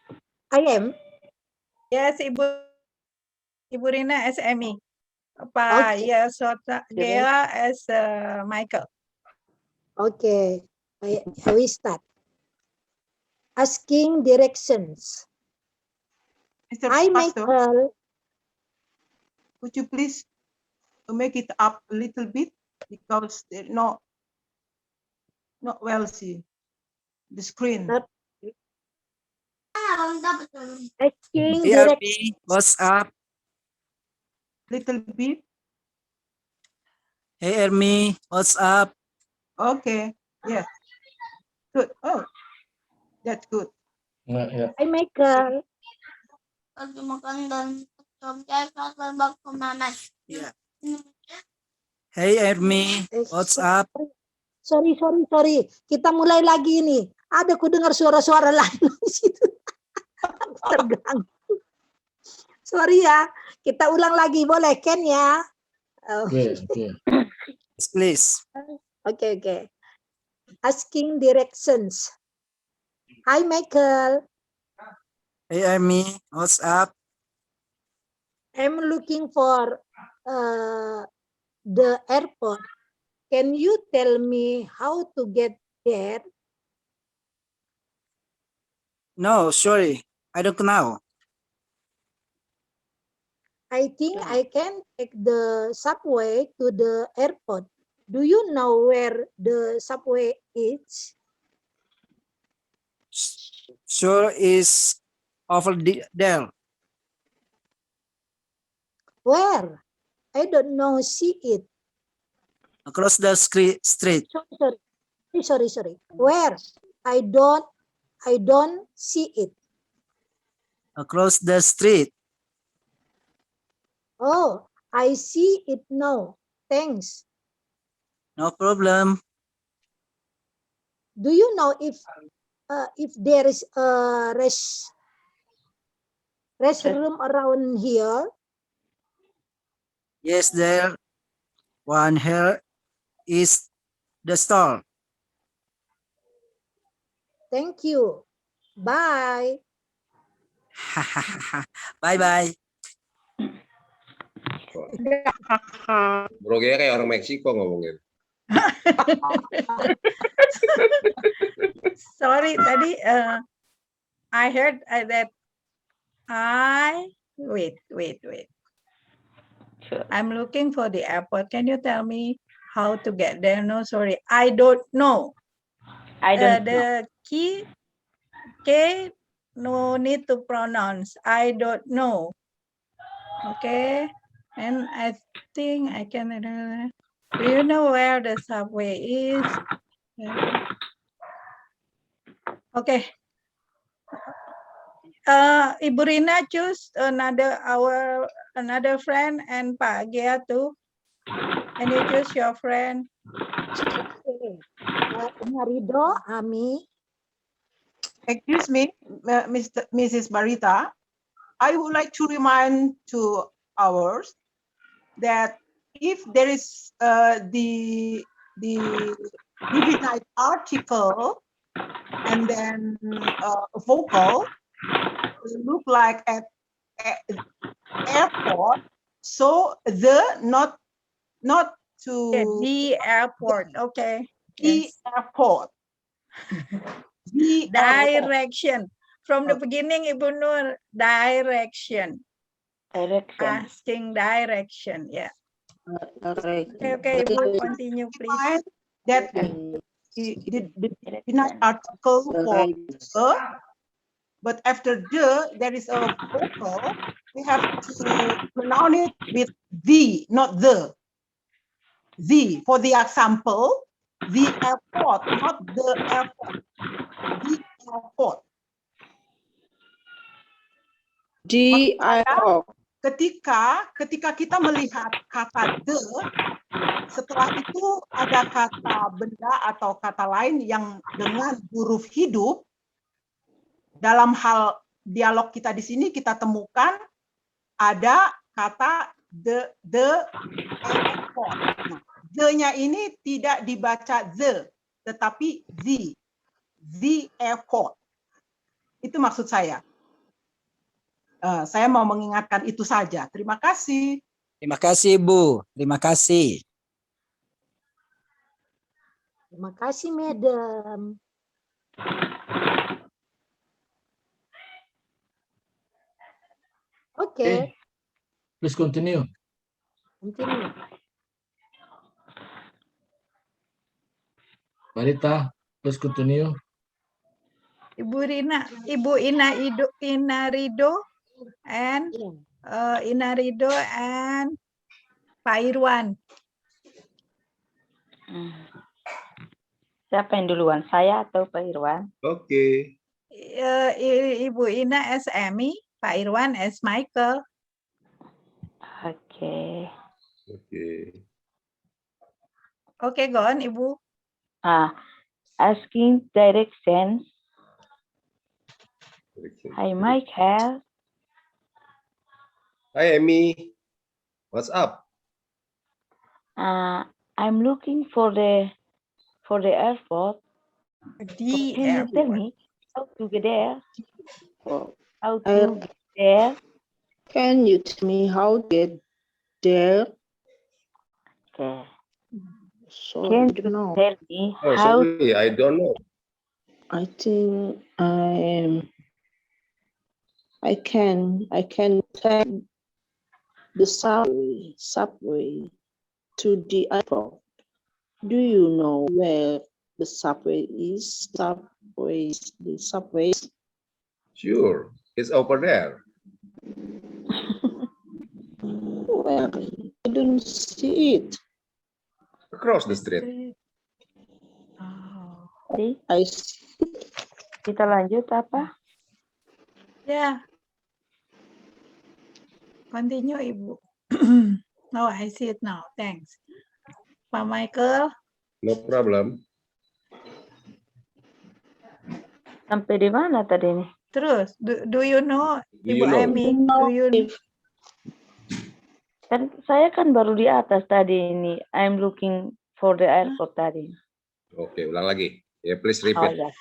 Yes, Ibu Rina as Amy. Pak Yasota Gea as Michael. Okay, I will start. Asking directions. Mr. Hi, Pastor, Michael. could you please make it up a little bit because they're not well see the screen. Asking Hey, directions. Army, what's up? Little bit. Hey, Army, what's up? Okay. Yes. Good. Oh, that's good. Ya. Hi, Michael. Lagi makan dan terbang kemana? Yeah. Hey, Army, what's up? Sorry. Kita mulai lagi nih. Ada ku dengar suara-suara lain di situ. Terganggu. Sorry ya. Kita ulang lagi boleh Ken ya? Oke. Please. Okay. Asking directions. Hi, Michael. Hey, Army, what's up? I'm looking for the airport. Can you tell me how to get there? No, sorry, I don't know. I think I can take the subway to the airport. Do you know where the subway is? Sure is over there. Where? I don't know. See it. Across the street. Sorry. Where? I don't see it. Across the street. Oh, I see it now. Thanks. No problem. Do you know if there is a restroom around here? Yes, there. One here is the store. Thank you. Bye. Bye-bye. Bro Gea kayak orang Meksiko ngomongin. Sorry, tadi I heard that wait. I'm looking for the airport. Can you tell me how to get there? No, sorry, I don't know. I don't know. The key K no need to pronounce. I don't know. Okay, and I think I can. Do you know where the subway is? Okay. Ibu Rina choose another friend and Pak Gea too. Can you choose your friend? Okay. Marido, Ami. Excuse me, Mrs. Barita. I would like to remind to ours that if there is the divinite article and then a vocal, look like at airport, so not to the airport. Okay. The airport. The direction. From the beginning, Ibu Nur, direction. Asking direction, yeah. Okay, Ibu, continue, please. That the divinite article for but after there is a vocal. We have to pronounce it with the, not the. The, for the example, the airport, not the airport. The airport. The airport. Ketika kita melihat kata the, setelah itu ada kata benda atau kata lain yang dengan huruf hidup. Dalam hal dialog kita di sini kita temukan ada kata the airport. Nah, the-nya ini tidak dibaca the, tetapi the airport. Itu maksud saya. Saya mau mengingatkan itu saja. Terima kasih. Terima kasih, Bu. Terima kasih. Terima kasih, Madam. Okay. Please continue. Barita, please continue. Ibu Ina Rido and Pak Irwan. Siapa yang duluan? Saya atau Pak Irwan? Oke. Ibu Ina as Amy, Pak Irwan as Michael. Oke. Oke, go on, Ibu. Asking directions. Hi, Michael. Hi, Amy. What's up? I'm looking for the airport. The Can you tell airport. me how to get there? How to get there? Can you tell me how to get there? Okay. So Can I you don't know. tell me Oh, how? sorry, I don't know. I think I can take the subway to the airport. Do you know where the subway is? The subway. Sure, it's over there. Well, I don't see it. Across the street. Jadi, I see. kita lanjut apa? Yeah. Continue, Ibu. Oh, I see it now. Thanks. Pak Michael. No problem. Sampai di mana tadi nih? Terus, do you know, Do Ibu you know? Amy? Do you Kan saya kan baru di atas tadi ini. I'm looking for the airport tadi. Oke, ulang lagi. Ya, please Oh repeat. ya.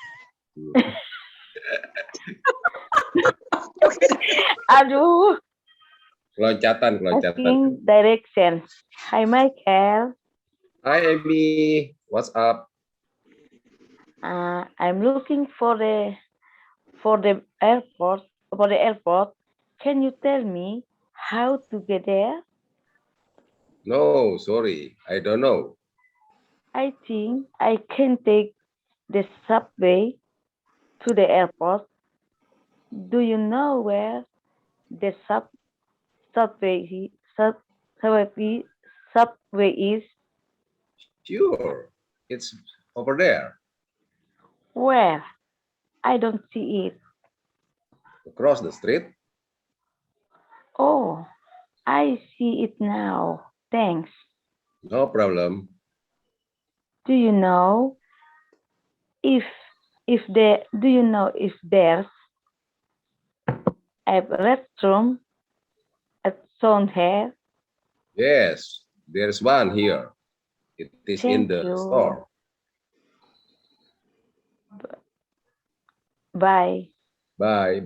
Aduh. Loncatan. Asking directions. Hi Michael. Hi, Amy. What's up? I'm looking for the airport. For the airport. Can you tell me how to get there? No, sorry. I don't know. I think I can take the subway to the airport. Do you know where the subway is? Sure, it's over there. Where? I don't see it. Across the street. Oh, I see it now. Thanks. No problem. Do you know if there's a restroom at somewhere? Yes, there's one here. It is in Thank the you. store. Bye. Bye.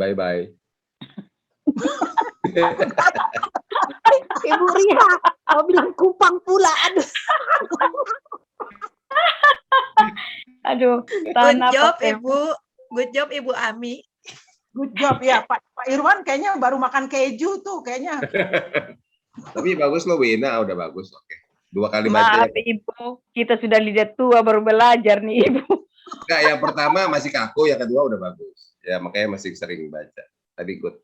Ibu Ria, mau bilang Kupang pula. Aduh, Good job, Ibu. Good job, Ibu Ami. Good job ya, Pak Irwan kayaknya baru makan keju tuh kayaknya. Tapi bagus loh, Wina. Udah bagus. Oke. 2 kali baca. Maaf Ibu, kita sudah lihat tua baru belajar nih Ibu. Enggak, yang pertama masih kaku, yang kedua udah bagus. Ya, makanya masih sering baca. Tadi good.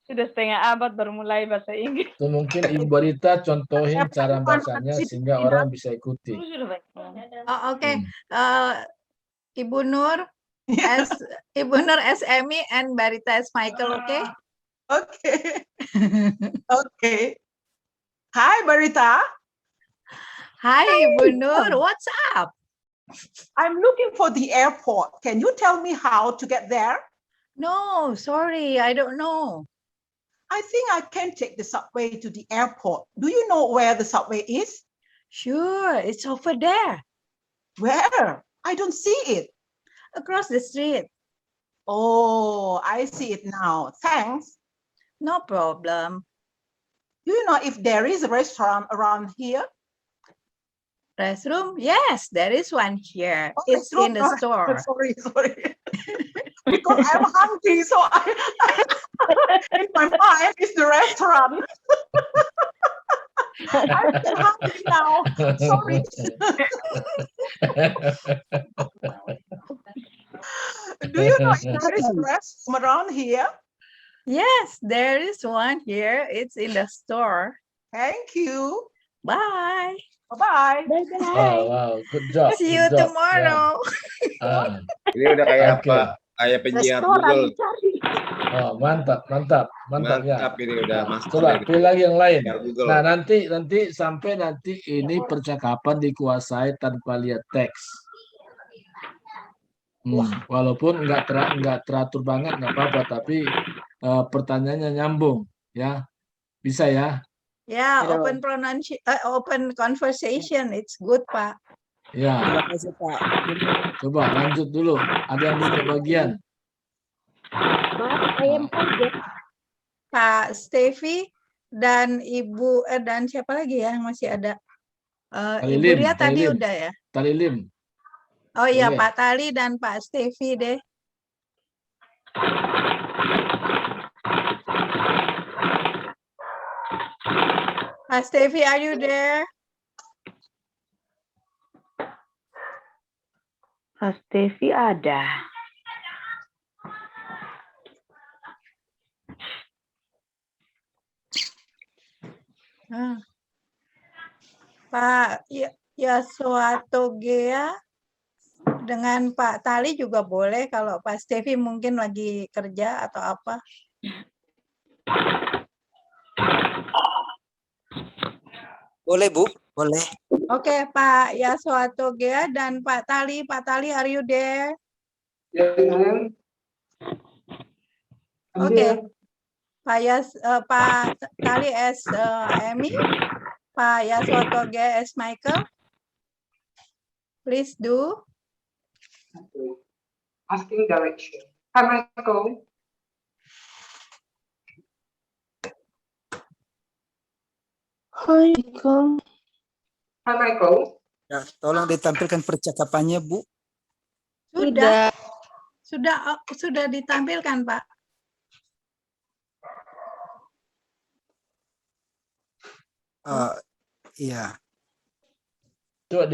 Sudah setengah abad baru mulai bahasa Inggris. Itu mungkin Ibu Barita contohin cara bacanya sehingga orang bisa ikuti. Oh, okay. Ibu Nur as Amy and Barita as Michael, okay? Okay. Okay. Hi, Barita. Hi, Ibu Nur. What's up? I'm looking for the airport. Can you tell me how to get there? No, sorry, I don't know. I think I can take the subway to the airport. Do you know where the subway is? Sure, it's over there. Where? I don't see it. Across the street. Oh, I see it now. Thanks. No problem. Do you know if there is a restaurant around here? Restroom? Yes, there is one here. Oh, It's restroom? in the store. Sorry. Because I'm hungry, so I in my mind is the restaurant. I'm still hungry now. Sorry. Do you know if there is a restroom around here? Yes, there is one here. It's in the store. Thank you. Bye. Bye-bye. Wow, good job. See you good job. tomorrow. Yeah. Ini udah kayak Oke. apa? Kayak penyiar Restoran Google. dicari. Oh, mantap ya. Mantap, ini udah master Coba dari pilih lagi yang lain. penyiar Google. Nah, nanti sampai nanti ini percakapan dikuasai tanpa lihat teks. Walaupun nggak teratur banget nggak apa-apa, tapi pertanyaannya nyambung, ya bisa ya. Yeah, open conversation. It's good, Pak. Ya. Terima kasih Pak. Coba lanjut dulu. Ada yang belum kebagian? Maaf, I am kaget. Pak Stevi dan Ibu dan siapa lagi ya yang masih ada? Ibu Talilim, Ria tadi Talilim. udah ya. Talilim. Oh iya Boleh. Pak Tali dan Pak Stevi deh. Pak Stevi, are you there? Mas Devi ada. Pak Yaswato Gea dengan Pak Tali juga boleh kalau Pak Stevi mungkin lagi kerja atau apa. Boleh, Bu. Boleh. Oke, Pak Yaswato Gea dan Pak Tali. Pak Tali, are you there? Yes, I am. I'm Oke. here. Pak Tali as Amy, Pak Yaswato Gea as Michael. Please do. Asking direction. Hi, Michael. Hi, Michael. Hi, Michael. Ya, tolong ditampilkan percakapannya, Bu. Sudah ditampilkan, Pak. Iya. Coba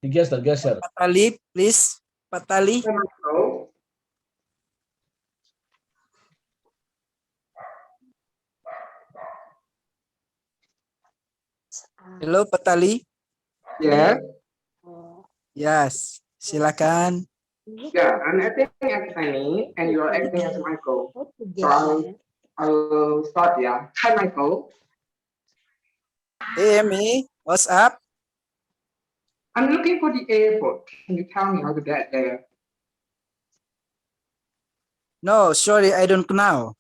digeser. Pak Tali, please. Pak Tali. Hi, Michael. Halo, Pak Tali. Yeah. Yes, silakan. Yeah, I'm acting as Annie, and you're acting as Michael. So I'll start. Yeah. Hi, Michael. Hey, Amy, what's up? I'm looking for the airport. Can you tell me how to get there? No, sorry, I don't know.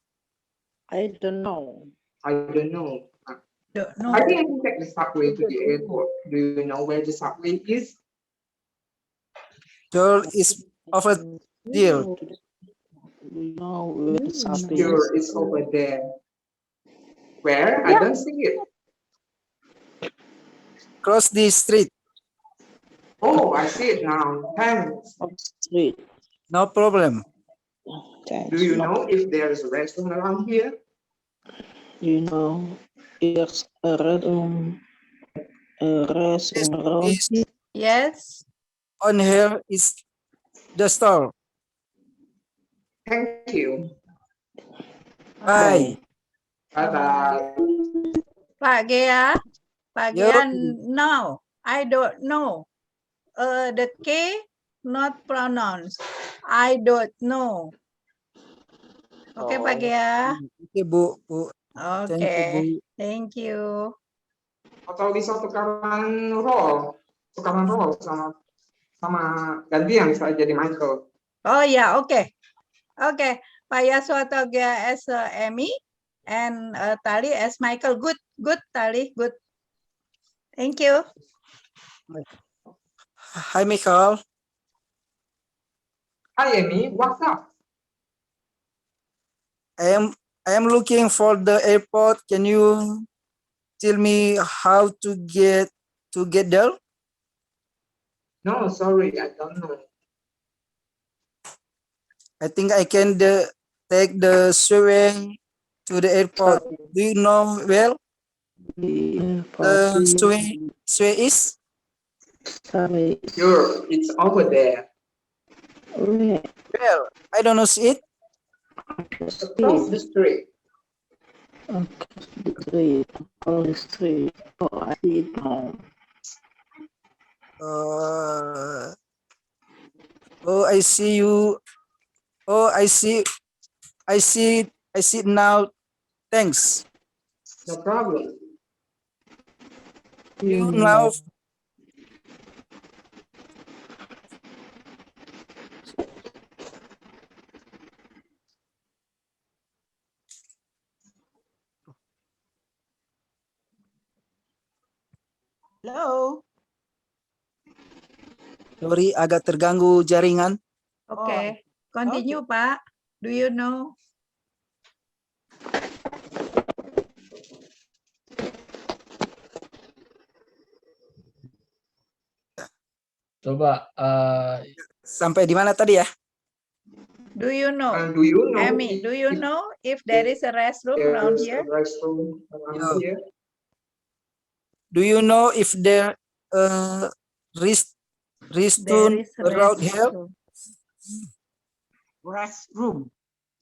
I don't know. I don't know. No. I think I can take the subway to the airport. Do you know where the subway is? Door is over there. No, where the subway Sure, is. it's over there. Where? I don't see it. Cross the street. Oh, I see it now. Thanks. Street. No problem. Do you know if there is a restaurant around here? You know, there's a restaurant around here. Yes. On here is the store. Thank you. Bye. Bye-bye. Pak Gea, Yo. no, I don't know. The K not pronounced. I don't know. Oke, Pak Gea. Oke, Bu. Oke, thank you. Atau bisa tukaran role sama gantian saya jadi Michael. Oh ya, oke. Oke, Pak Yaswato Gea as Amy and Tali as Michael. Good, Tali, good. Thank you. Hi, Michael. Hi, Amy. What's up? I am looking for the airport. Can you tell me how to get there? No, sorry, I don't know. I think I can take the subway to the airport. Do you know where the subway is? Sorry. Sure, it's over there. Where? Well, I don't know it. Across the street. Across the street. On the street. Oh, I see it now. Oh, I see you. Oh, I see it now. Thanks. No problem. You now. Hello. Sorry, agak terganggu jaringan. Oke, continue Pak. Do you know? Coba Sampai di mana tadi ya? Do you know? Do you know? Amy, do you know if there is a restroom around There's a here? restroom around Yo. here. Do you know if there There restroom is around here? restroom. Restroom.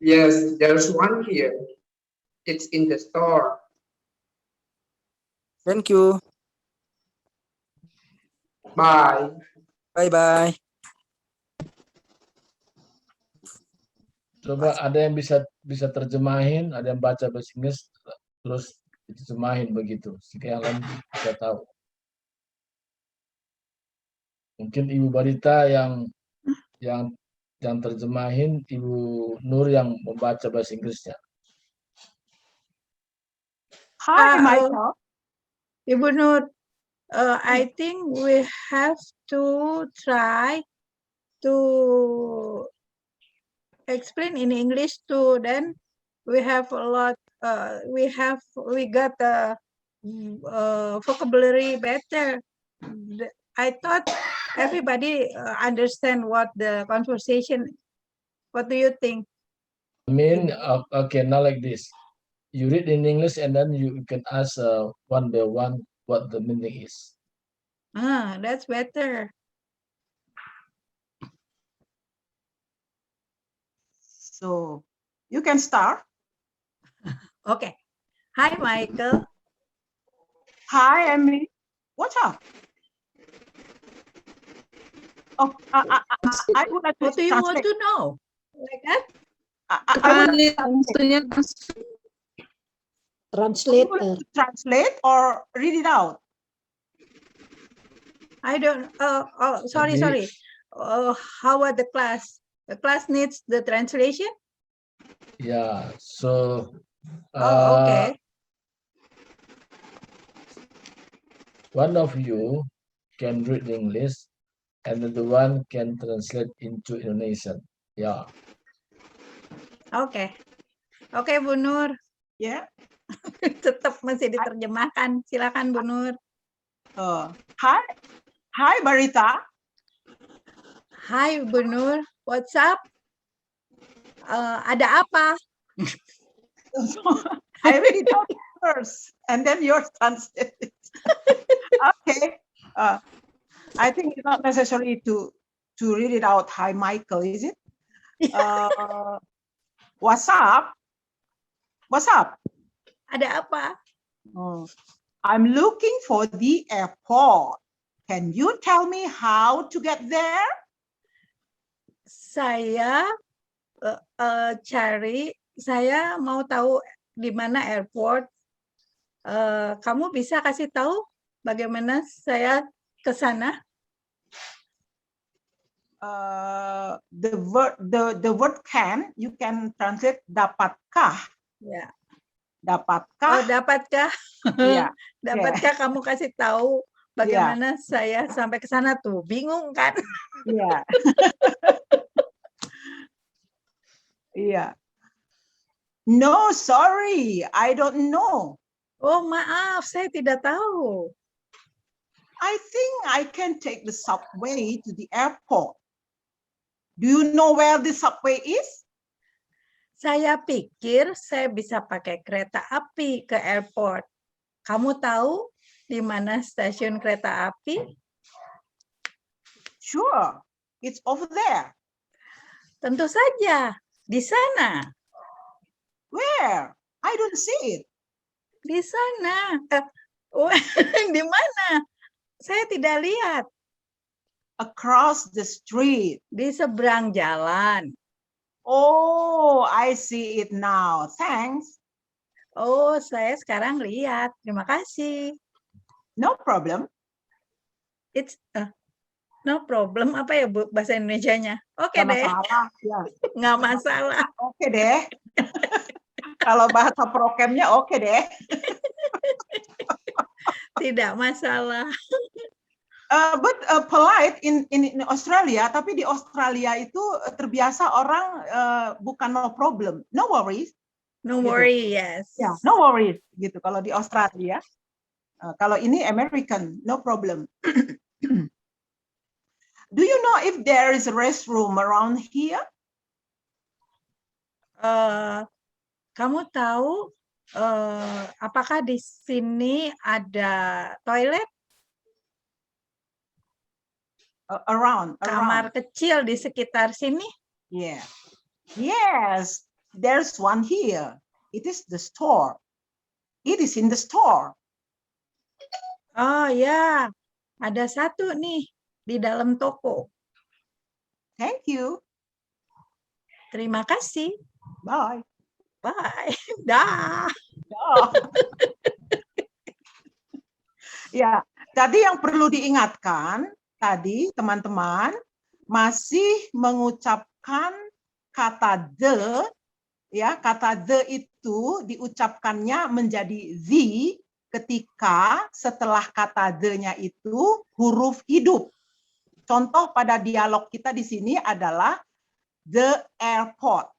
Yes, there's one here. It's in the store. Thank you. Bye. Bye bye. coba ada yang bisa terjemahin, ada yang baca bahasa Inggris terus diterjemahin begitu. Sehingga yang lain bisa tahu. Mungkin Ibu Barita yang terjemahin, Ibu Nur yang membaca bahasa Inggrisnya. Hi, Michael. Ibu Nur, I think we have to try to explain in English too. Then we have a lot. We got the vocabulary better. I thought everybody understand what the conversation. What do you think? I mean, okay, now like this. You read in English and then you can ask one by one what the meaning is. That's better. So you can start. Okay. Hi, Michael. Hi, Amy. What's up? Oh, I would like to What do you want translate. to know? Like that? I would like to translate or read it out. I don't. Sorry. How about the class? The class needs the translation. Yeah. So. Okay. One of you can read English, and the one can translate into Indonesian. Yeah. Oke, Bu Nur. Ya. Tetap masih diterjemahkan. Silakan Bu Nur. Hi, Barita. Hai Bu Nur. What's up? Ada apa? I read it out first, and then yours translate it. Okay. I think it's not necessary to read it out. Hi, Michael, is it? What's up? What's up? Ada apa? I'm looking for the airport. Can you tell me how to get there? Saya saya mau tahu di mana airport. Kamu bisa kasih tahu bagaimana saya ke sana? The word can, you can translate dapatkah? Ya. Dapatkah? Oh, dapatkah? Iya. Dapatkah kamu kasih tahu bagaimana saya sampai ke sana tuh? Bingung kan? Iya. Iya. No, sorry, I don't know. Oh, maaf, saya tidak tahu. I think I can take the subway to the airport. Do you know where the subway is? Saya pikir saya bisa pakai kereta api ke airport. Kamu tahu di mana stasiun kereta api? Sure, it's over there. Tentu saja, di sana. Where? I don't see it. Di sana. Di mana? Saya tidak lihat. Across the street. Di seberang jalan. Oh, I see it now. Thanks. Oh, saya sekarang lihat. Terima kasih. No problem. It's no problem. Apa ya Bu bahasa Indonesianya? Oke deh. Masalah. Ya. Nggak masalah. Oke deh. Kalau bahasa prokemnya oke deh. Tidak masalah. But polite in Australia, tapi di Australia itu terbiasa orang bukan no problem, no worries. No gitu. worry, yes. Ya, no worries gitu. Kalau di Australia, kalau ini American, no problem. Do you know if there is a restroom around here? Kamu tahu apakah di sini ada toilet? Around. Kamar kecil di sekitar sini? Yeah. Yes, there's one here. It is the store. It is in the store. Oh ya, ada satu nih di dalam toko. Thank you. Terima kasih. Bye. Bye. Dah. Ya, tadi yang perlu diingatkan, tadi teman-teman masih mengucapkan kata the, ya, kata the itu diucapkannya menjadi the ketika setelah kata the-nya itu huruf hidup. Contoh pada dialog kita di sini adalah the airport.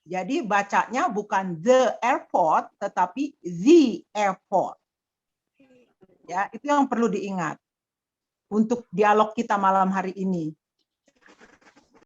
Jadi bacanya bukan the airport tetapi the airport. Ya, itu yang perlu diingat untuk dialog kita malam hari ini.